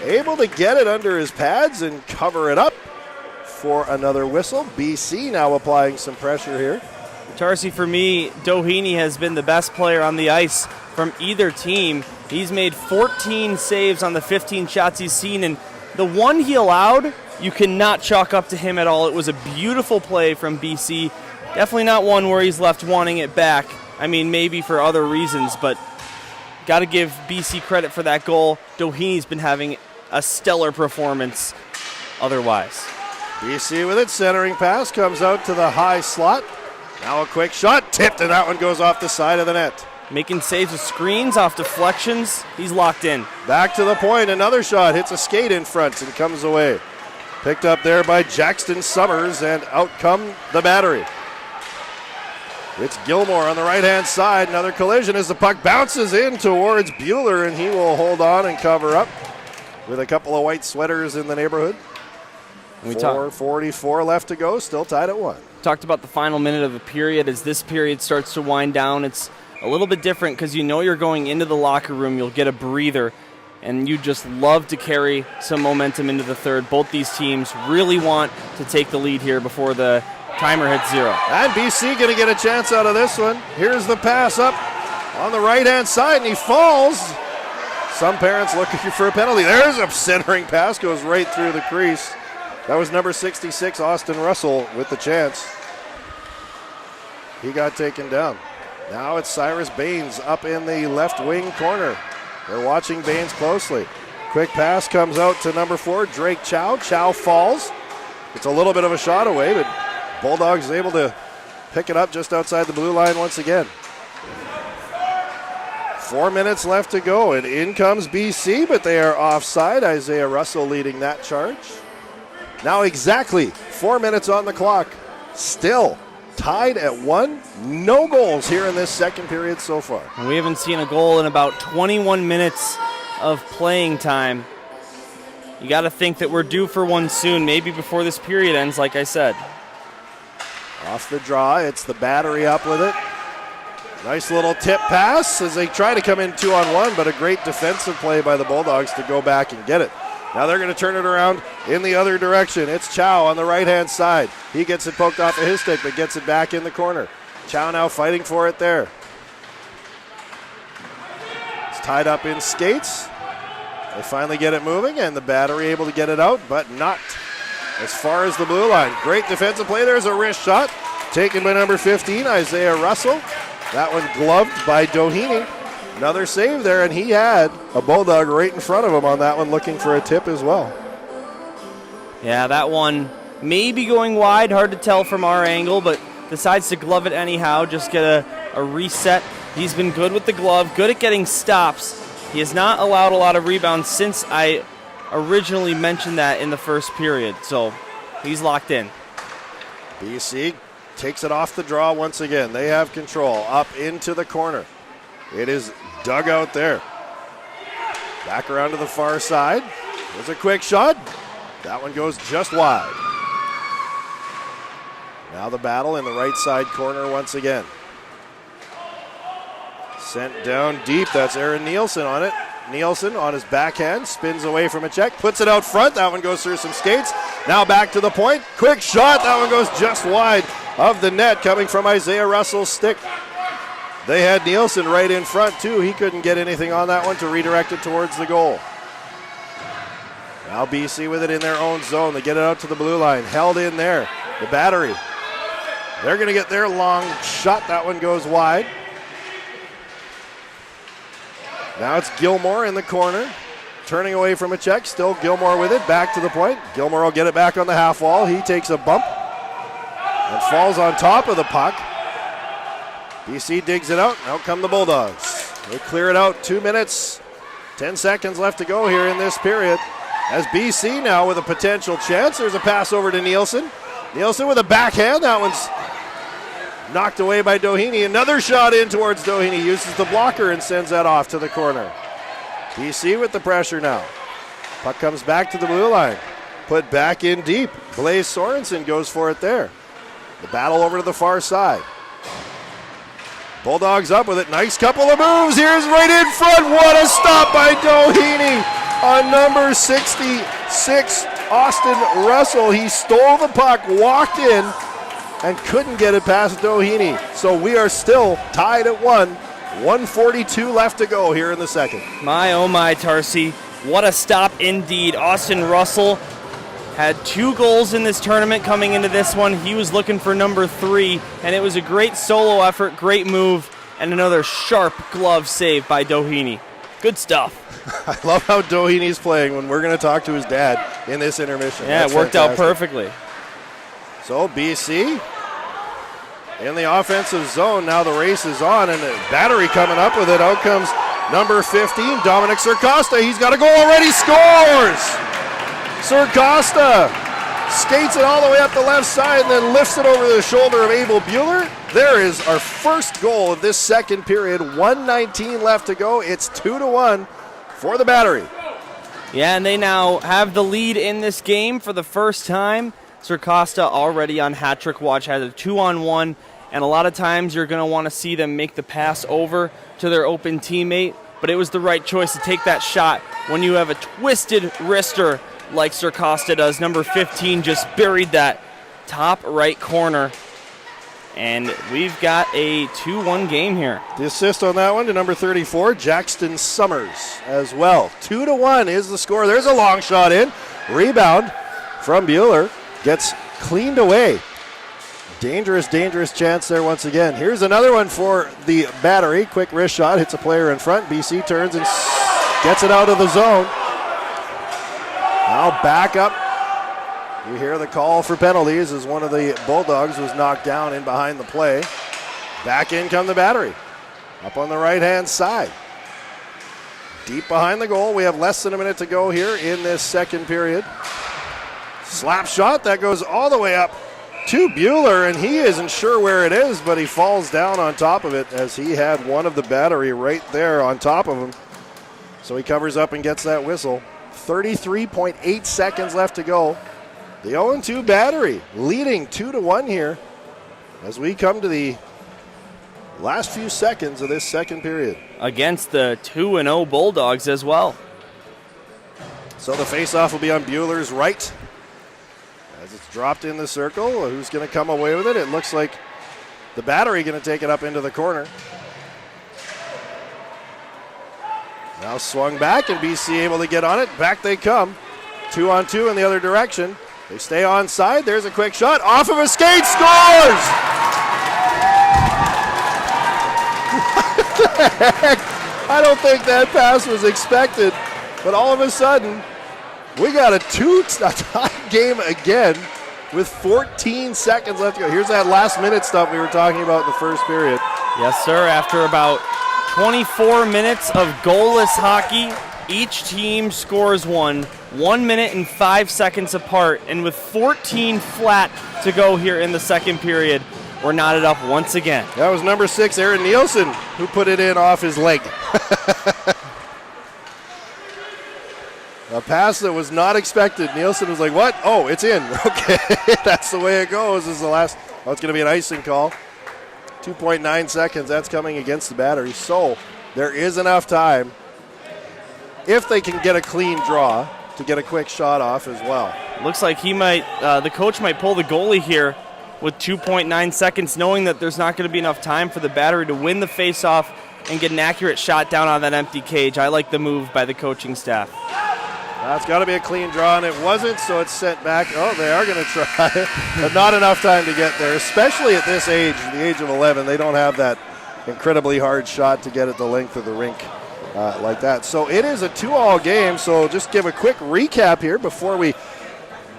able to get it under his pads and cover it up for another whistle. BC now applying some pressure here. Tarsi, for me, Doheny has been the best player on the ice from either team. He's made 14 saves on the 15 shots he's seen, and the one he allowed, you cannot chalk up to him at all. It was a beautiful play from BC. Definitely not one where he's left wanting it back. I mean, maybe for other reasons, but got to give BC credit for that goal. Doheny's been having a stellar performance otherwise. BC with it, centering pass, comes out to the high slot. Now a quick shot, tipped, and that one goes off the side of the net. Making saves with screens, off deflections. He's locked in. Back to the point, another shot, hits a skate in front and comes away. Picked up there by Jackson Summers, and out come the Battery. It's Gilmore on the right-hand side. Another collision as the puck bounces in towards Bueller, and he will hold on and cover up with a couple of white sweaters in the neighborhood. 4:44 left to go, still tied at 1. Talked about the final minute of the period. As this period starts to wind down, it's a little bit different because you know you're going into the locker room. You'll get a breather, and you just love to carry some momentum into the third. Both these teams really want to take the lead here before the timer hits 0. And BC going to get a chance out of this one. Here's the pass up on the right-hand side, and he falls. Some parents looking for a penalty. There's a centering pass, goes right through the crease. That was number 66, Austin Russell, with the chance. He got taken down. Now it's Cyrus Baines up in the left wing corner. They're watching Baines closely. Quick pass comes out to number 4, Drake Chow. Chow falls. It's a little bit of a shot away, but Bulldogs is able to pick it up just outside the blue line once again. 4 minutes left to go, and in comes BC, but they are offside. Isaiah Russell leading that charge. Now exactly 4 minutes on the clock. Still tied at 1. No goals here in this second period so far. We haven't seen a goal in about 21 minutes of playing time. You got to think that we're due for one soon, maybe before this period ends, like I said. Off the draw, it's the Battery up with it. Nice little tip pass as they try to come in 2-on-1, but a great defensive play by the Bulldogs to go back and get it. Now they're going to turn it around in the other direction. It's Chow on the right-hand side. He gets it poked off of his stick, but gets it back in the corner. Chow now fighting for it there. It's tied up in skates. They finally get it moving, and the Battery able to get it out, but not as far as the blue line. Great defensive play. There's a wrist shot taken by number 15, Isaiah Russell. That one gloved by Doheny. Another save there, and he had a Bulldog right in front of him on that one looking for a tip as well. Yeah, that one may be going wide. Hard to tell from our angle, but decides to glove it anyhow. Just get a reset. He's been good with the glove, good at getting stops. He has not allowed a lot of rebounds since I originally mentioned that in the first period, so he's locked in. BC takes it off the draw once again. They have control up into the corner. It is dug out there. Back around to the far side. There's a quick shot. That one goes just wide. Now the battle in the right side corner once again. Sent down deep. That's Aaron Nielsen on it. Nielsen on his backhand, spins away from a check, puts it out front. That one goes through some skates. Now back to the point. Quick shot. That one goes just wide of the net, coming from Isaiah Russell's stick. They had Nielsen right in front, too. He couldn't get anything on that one to redirect it towards the goal. Now BC with it in their own zone. They get it out to the blue line. Held in there. The Battery. They're going to get their long shot. That one goes wide. Now it's Gilmore in the corner, turning away from a check. Still Gilmore with it, back to the point. Gilmore will get it back on the half wall. He takes a bump and falls on top of the puck. BC digs it out. Out come the Bulldogs. They clear it out. 2 minutes, 10 seconds left to go here in this period. As BC now with a potential chance. There's a pass over to Nielsen. Nielsen with a backhand. That one's knocked away by Doheny. Another shot in towards Doheny. Uses the blocker and sends that off to the corner. BC with the pressure now. Puck comes back to the blue line. Put back in deep. Blaze Sorensen goes for it there. The battle over to the far side. Bulldogs up with it. Nice couple of moves. Here's right in front. What a stop by Doheny on number 66, Austin Russell. He stole the puck, walked in, and couldn't get it past Doheny. So we are still tied at 1. 1:42 left to go here in the second. My, oh my, Tarsi. What a stop indeed. Austin Russell had 2 goals in this tournament coming into this one. He was looking for number 3, and it was a great solo effort, great move, and another sharp glove save by Doheny. Good stuff. I love how Doheny's playing when we're going to talk to his dad in this intermission. Yeah, That's it worked fantastic. out perfectly. So BC in the offensive zone. Now the race is on, and the Battery coming up with it. Out comes number 15, Dominic Sircosta. He's got a goal already. Scores! Sircosta skates it all the way up the left side and then lifts it over the shoulder of Abel Bueller. There is our first goal of this second period. 1:19 left to go. It's 2-1 for the Battery. Yeah, and they now have the lead in this game for the first time. Sircosta already on hat-trick watch, has a 2-on-1, and a lot of times you're going to want to see them make the pass over to their open teammate, but it was the right choice to take that shot when you have a twisted wrister like Sircosta does. Number 15 just buried that top right corner. And we've got a 2-1 game here. The assist on that one to number 34, Jackson Summers as well. 2-1 is the score. There's a long shot in. Rebound from Bueller. Gets cleaned away. Dangerous, dangerous chance there once again. Here's another one for the Battery. Quick wrist shot, hits a player in front. BC turns and gets it out of the zone. Now back up. You hear the call for penalties as one of the Bulldogs was knocked down in behind the play. Back in come the Battery. Up on the right-hand side. Deep behind the goal. We have less than a minute to go here in this second period. Slap shot that goes all the way up to Bueller, and he isn't sure where it is, but he falls down on top of it as he had one of the Battery right there on top of him. So he covers up and gets that whistle. 33.8 seconds left to go. The 0-2 Battery leading 2-1 here as we come to the last few seconds of this second period. Against the 2-0 Bulldogs as well. So the faceoff will be on Bueller's right. As it's dropped in the circle, who's going to come away with it? It looks like the Battery going to take it up into the corner. Now swung back, and BC able to get on it. Back they come. 2-on-2 in the other direction. They stay onside. There's a quick shot. Off of a skate. Scores! What the heck? I don't think that pass was expected. But all of a sudden, we got a tie game again with 14 seconds left to go. Here's that last minute stuff we were talking about in the first period. Yes, sir. After about 24 minutes of goalless hockey, each team scores 1 minute and 5 seconds apart. And with 14 flat to go here in the second period, we're knotted up once again. That was number 6, Aaron Nielsen, who put it in off his leg. A pass that was not expected. Nielsen was like, what? Oh, it's in. Okay, that's the way it goes. This is the last. Oh, it's going to be an icing call. 2.9 seconds. That's coming against the Battery. So there is enough time, if they can get a clean draw, to get a quick shot off as well. Looks like he might, the coach might pull the goalie here with 2.9 seconds, knowing that there's not going to be enough time for the Battery to win the faceoff and get an accurate shot down on that empty cage. I like the move by the coaching staff. That's got to be a clean draw, and it wasn't, so it's sent back. Oh, they are going to try, but not enough time to get there, especially at this age, the age of 11. They don't have that incredibly hard shot to get at the length of the rink like that. So it is a 2-all game, so just give a quick recap here before we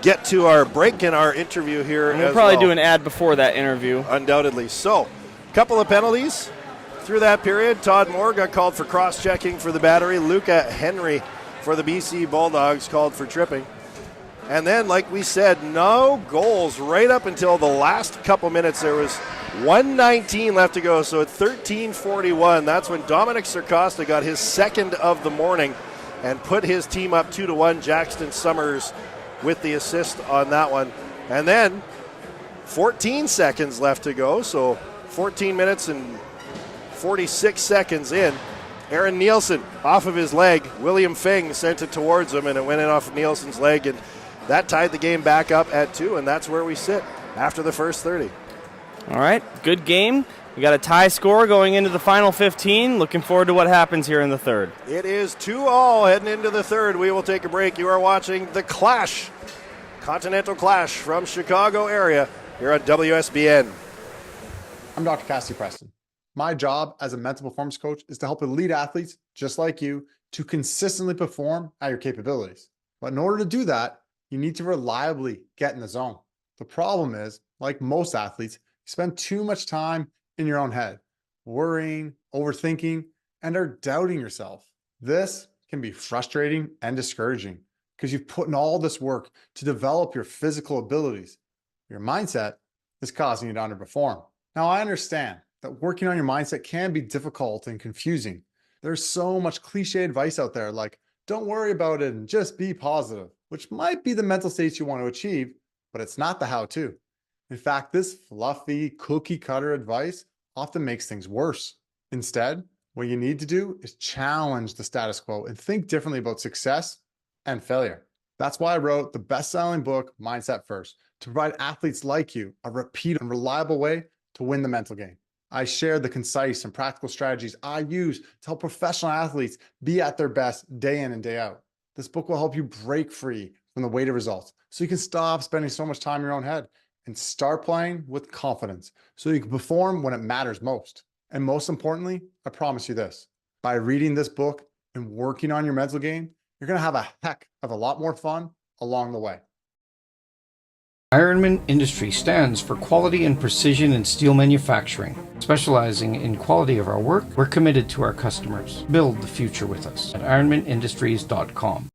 get to our break in our interview here. We'll probably do an ad before that interview. Undoubtedly. So, a couple of penalties through that period. Todd Moore got called for cross-checking for the Battery. Luca Henry for the BC Bulldogs called for tripping. And then, like we said, no goals right up until the last couple minutes. There was 1:19 left to go, so at 13:41, that's when Dominic Sercosta got his second of the morning and put his team up 2-1. Jackson Summers with the assist on that one. And then 14 seconds left to go, so 14 minutes and 46 seconds in. Aaron Nielsen off of his leg. William Feng sent it towards him, and it went in off of Nielsen's leg, and that tied the game back up at 2, and that's where we sit after the first 30. All right, good game. We got a tie score going into the final 15. Looking forward to what happens here in the third. It is 2-all heading into the third. We will take a break. You are watching the Clash, Continental Clash from Chicago area here on WSBN. I'm Dr. Cassie Preston. My job as a mental performance coach is to help elite athletes just like you to consistently perform at your capabilities. But in order to do that, you need to reliably get in the zone. The problem is, like most athletes, you spend too much time in your own head, worrying, overthinking, and are doubting yourself. This can be frustrating and discouraging because you've put in all this work to develop your physical abilities. Your mindset is causing you to underperform. Now, I understand that working on your mindset can be difficult and confusing. There's so much cliche advice out there like, don't worry about it and just be positive, which might be the mental states you want to achieve, but it's not the how-to. In fact, this fluffy cookie cutter advice often makes things worse. Instead, what you need to do is challenge the status quo and think differently about success and failure. That's why I wrote the best-selling book, Mindset First, to provide athletes like you a repeat and reliable way to win the mental game. I share the concise and practical strategies I use to help professional athletes be at their best day in and day out. This book will help you break free from the weight of results so you can stop spending so much time in your own head and start playing with confidence so you can perform when it matters most. And most importantly, I promise you this, by reading this book and working on your mental game, you're going to have a heck of a lot more fun along the way. Ironman Industries stands for quality and precision in steel manufacturing. Specializing in quality of our work, we're committed to our customers. Build the future with us at ironmanindustries.com.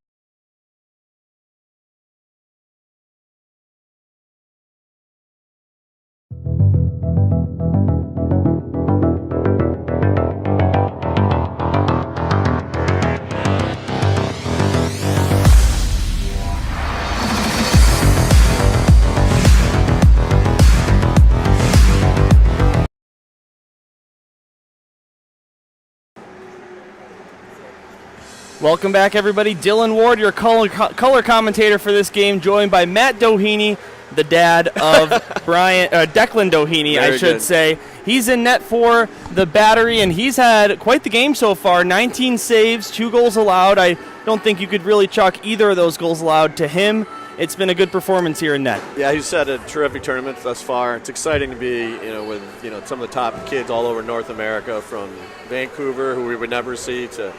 Welcome back, everybody. Dylan Ward, your color commentator for this game, joined by Matt Doheny, the dad of Declan Doheny, I should say. He's in net for the Battery, and he's had quite the game so far. 19 saves, 2 goals allowed. I don't think you could really chalk either of those goals allowed to him. It's been a good performance here in net. Yeah, he's had a terrific tournament thus far. It's exciting to be, with some of the top kids all over North America, from Vancouver, who we would never see, to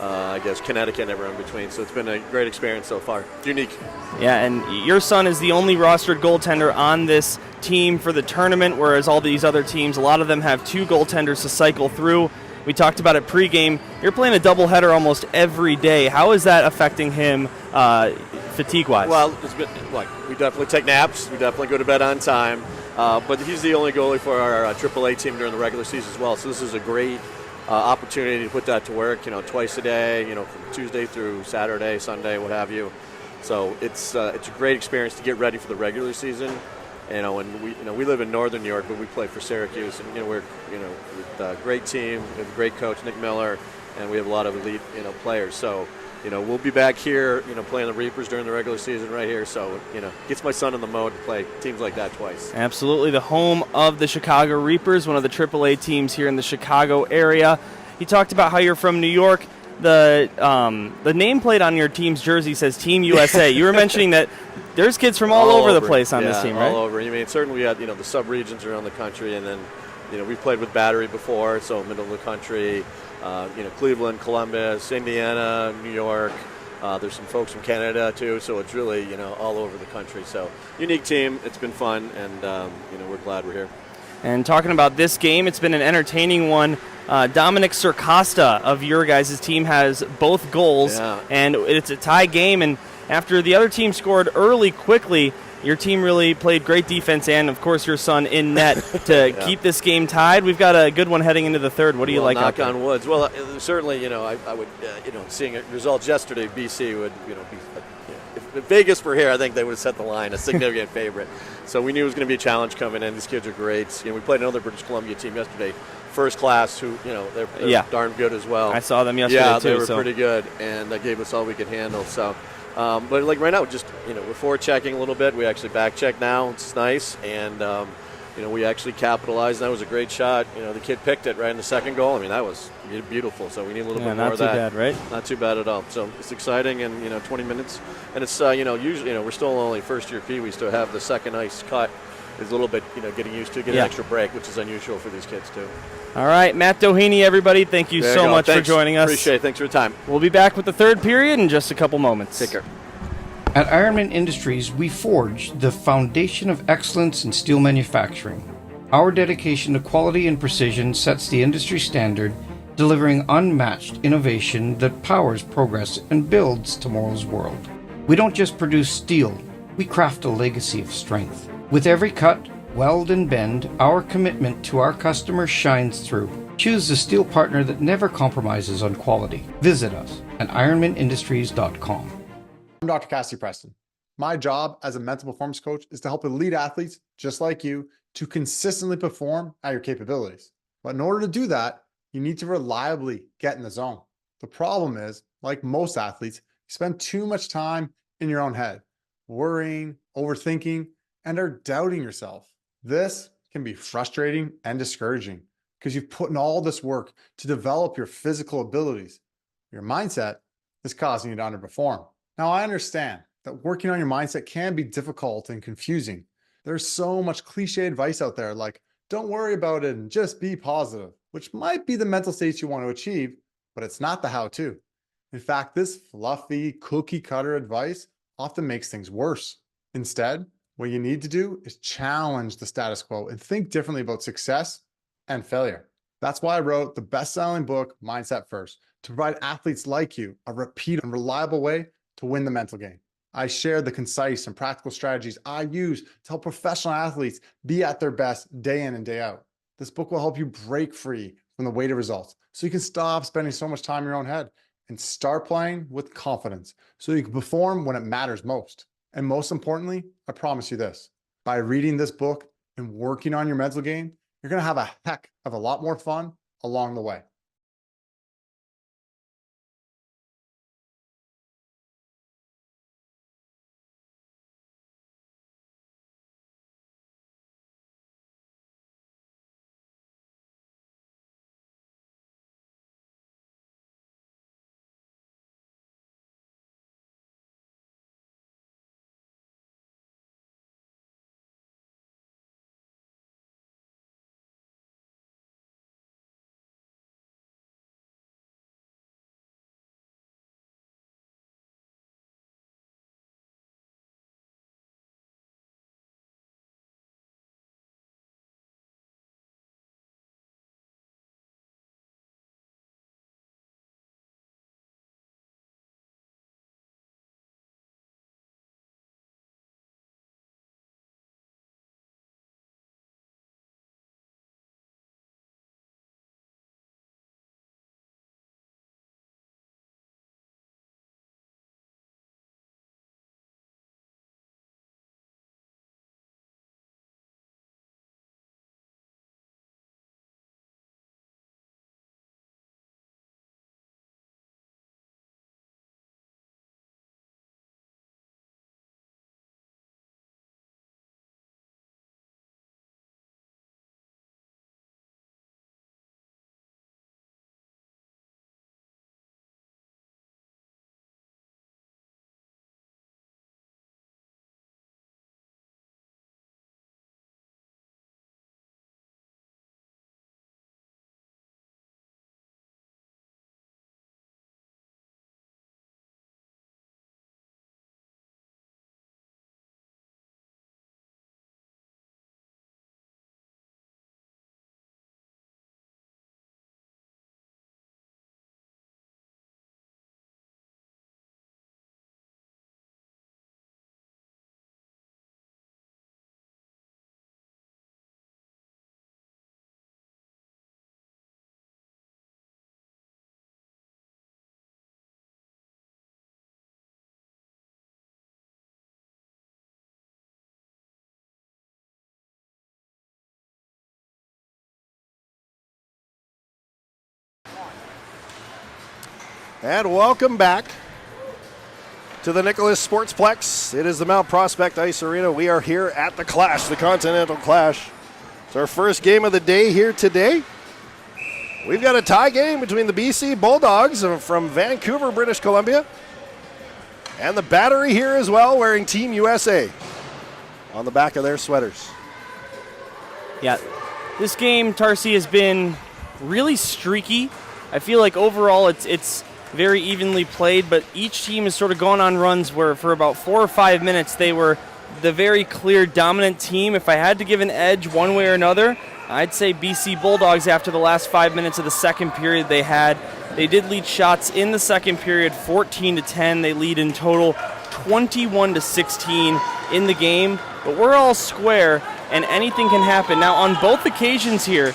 I guess Connecticut and everyone in between. So it's been a great experience so far. Unique. Yeah, and your son is the only rostered goaltender on this team for the tournament, whereas all these other teams, a lot of them have 2 goaltenders to cycle through. We talked about it pregame. You're playing a doubleheader almost every day. How is that affecting him fatigue-wise? Well, it's been, we definitely take naps. We definitely go to bed on time. But he's the only goalie for our AAA team during the regular season as well. So this is a great opportunity to put that to work, twice a day, from Tuesday through Saturday, Sunday, what have you. So it's a great experience to get ready for the regular season. And we live in northern New York, but we play for Syracuse, and we're with a great team, we have a great coach, Nick Miller, and we have a lot of elite players. So we'll be back here, playing the Reapers during the regular season right here. So gets my son in the mode to play teams like that twice. Absolutely, the home of the Chicago Reapers, one of the AAA teams here in the Chicago area. You talked about how you're from New York. The nameplate on your team's jersey says Team USA. You were mentioning that there's kids from all over the place on this team, right? all over. Certainly we had the sub-regions around the country, and then we've played with Battery before, so middle of the country. Cleveland, Columbus, Indiana, New York. There's some folks from Canada too, so it's really all over the country. So unique team. It's been fun, and we're glad we're here. And talking about this game, it's been an entertaining one. Dominic Circosta of your guys' team has both goals, and it's a tie game. And after the other team scored early quickly, your team really played great defense, and of course your son in net to keep this game tied. We've got a good one heading into the third. What do you like? Knock on wood. Well, certainly, I would, seeing results yesterday, BC would, be. If Vegas were here, I think they would have set the line a significant favorite. So we knew it was going to be a challenge coming in. These kids are great. We played another British Columbia team yesterday, first class, who they're darn good as well. I saw them yesterday too. Yeah, they were pretty good, and that gave us all we could handle. So. But right now, just we're forward checking a little bit. We actually back check now. It's nice, and we actually capitalized. That was a great shot. The kid picked it right in the second goal. That was beautiful. So we need a little bit more of that. Not too bad, right? Not too bad at all. So it's exciting, and 20 minutes, and it's usually we're still only first year Pee Wee. Still have the second ice cut. Is a little bit getting used to, get an extra break, which is unusual for these kids too. All right, Matt Doheny, everybody, thank you so much for joining us. Appreciate it. Thanks for your time. We'll be back with the third period in just a couple moments. Take care. At Ironman Industries, we forge the foundation of excellence in steel manufacturing. Our dedication to quality and precision sets the industry standard, delivering unmatched innovation that powers progress and builds tomorrow's world. We don't just produce steel, we craft a legacy of strength. With every cut, weld, and bend, our commitment to our customers shines through. Choose the steel partner that never compromises on quality. Visit us at ironmanindustries.com. I'm Dr. Cassie Preston. My job as a mental performance coach is to help elite athletes just like you to consistently perform at your capabilities. But in order to do that, you need to reliably get in the zone. The problem is, like most athletes, you spend too much time in your own head, worrying, overthinking, and are doubting yourself. This can be frustrating and discouraging because you've put in all this work to develop your physical abilities. Your mindset is causing you to underperform. Now, I understand that working on your mindset can be difficult and confusing. There's so much cliche advice out there like, don't worry about it and just be positive, which might be the mental states you want to achieve, but it's not the how-to. In fact, this fluffy cookie cutter advice often makes things worse. Instead, what you need to do is challenge the status quo and think differently about success and failure. That's why I wrote the best-selling book, Mindset First, to provide athletes like you a repeatable and reliable way to win the mental game. I share the concise and practical strategies I use to help professional athletes be at their best day in and day out. This book will help you break free from the weight of results so you can stop spending so much time in your own head and start playing with confidence so you can perform when it matters most. And most importantly, I promise you this, by reading this book and working on your mental game, you're going to have a heck of a lot more fun along the way. And welcome back to the Nicholas Sportsplex. It is the Mount Prospect Ice Arena. We are here at the Clash, the Continental Clash. It's our first game of the day here today. We've got a tie game between the BC Bulldogs from Vancouver, British Columbia, and the Battery here as well, wearing Team USA on the back of their sweaters. Yeah, this game, Tarsi, has been really streaky. I feel like overall it's very evenly played, but each team has sort of gone on runs where for about 4 or 5 minutes they were the very clear dominant team. If I had to give an edge one way or another, I'd say BC Bulldogs after the last 5 minutes of the second period they did lead shots in the second period 14-10. They lead in total 21-16 in the game, but we're all square and anything can happen. Now on both occasions here,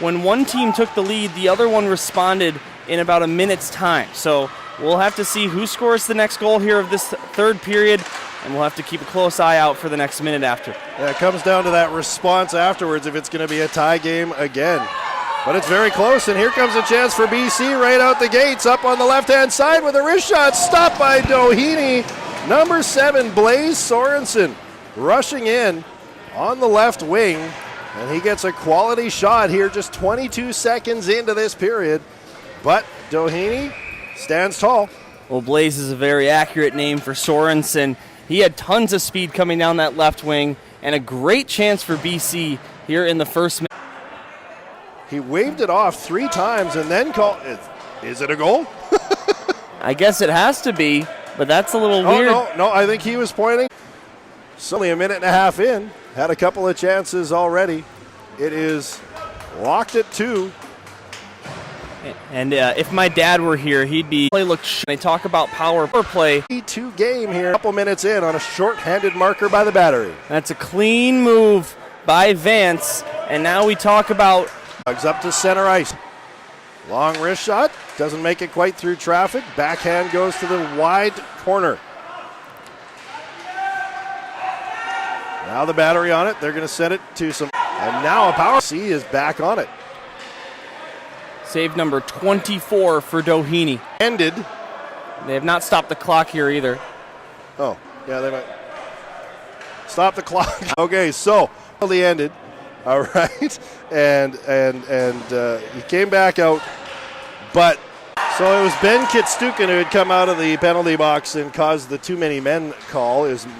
when one team took the lead, the other one responded in about a minute's time. So we'll have to see who scores the next goal here of this third period, and we'll have to keep a close eye out for the next minute after. Yeah, it comes down to that response afterwards if it's going to be a tie game again. But it's very close, and here comes a chance for BC right out the gates, up on the left-hand side with a wrist shot, stopped by Doheny. Number 7, Blaze Sorensen, rushing in on the left wing. And he gets a quality shot here just 22 seconds into this period. But Doheny stands tall. Well, Blaze is a very accurate name for Sorensen. He had tons of speed coming down that left wing and a great chance for BC here in the first minute. He waved it off 3 times and then called. Is it a goal? I guess it has to be, but that's a little weird. No, I think he was pointing. It's only a minute and a half in. Had a couple of chances already. It is locked at 2. And if my dad were here, he'd be they talk about power play. 2 game here. A couple minutes in on a short-handed marker by the Battery. That's a clean move by Vance. And now we talk about Up to center ice. Long wrist shot. Doesn't make it quite through traffic. Backhand goes to the wide corner. Now the Battery on it. They're going to send it to some. And now a power C is back on it. save number 24 for Doheny. Ended. They have not stopped the clock here either. Oh, yeah, they might. Stop the clock. Okay, so the ended. All right, and he came back out, but so it was Ben Kitstukin who had come out of the penalty box and caused the too many men call. Is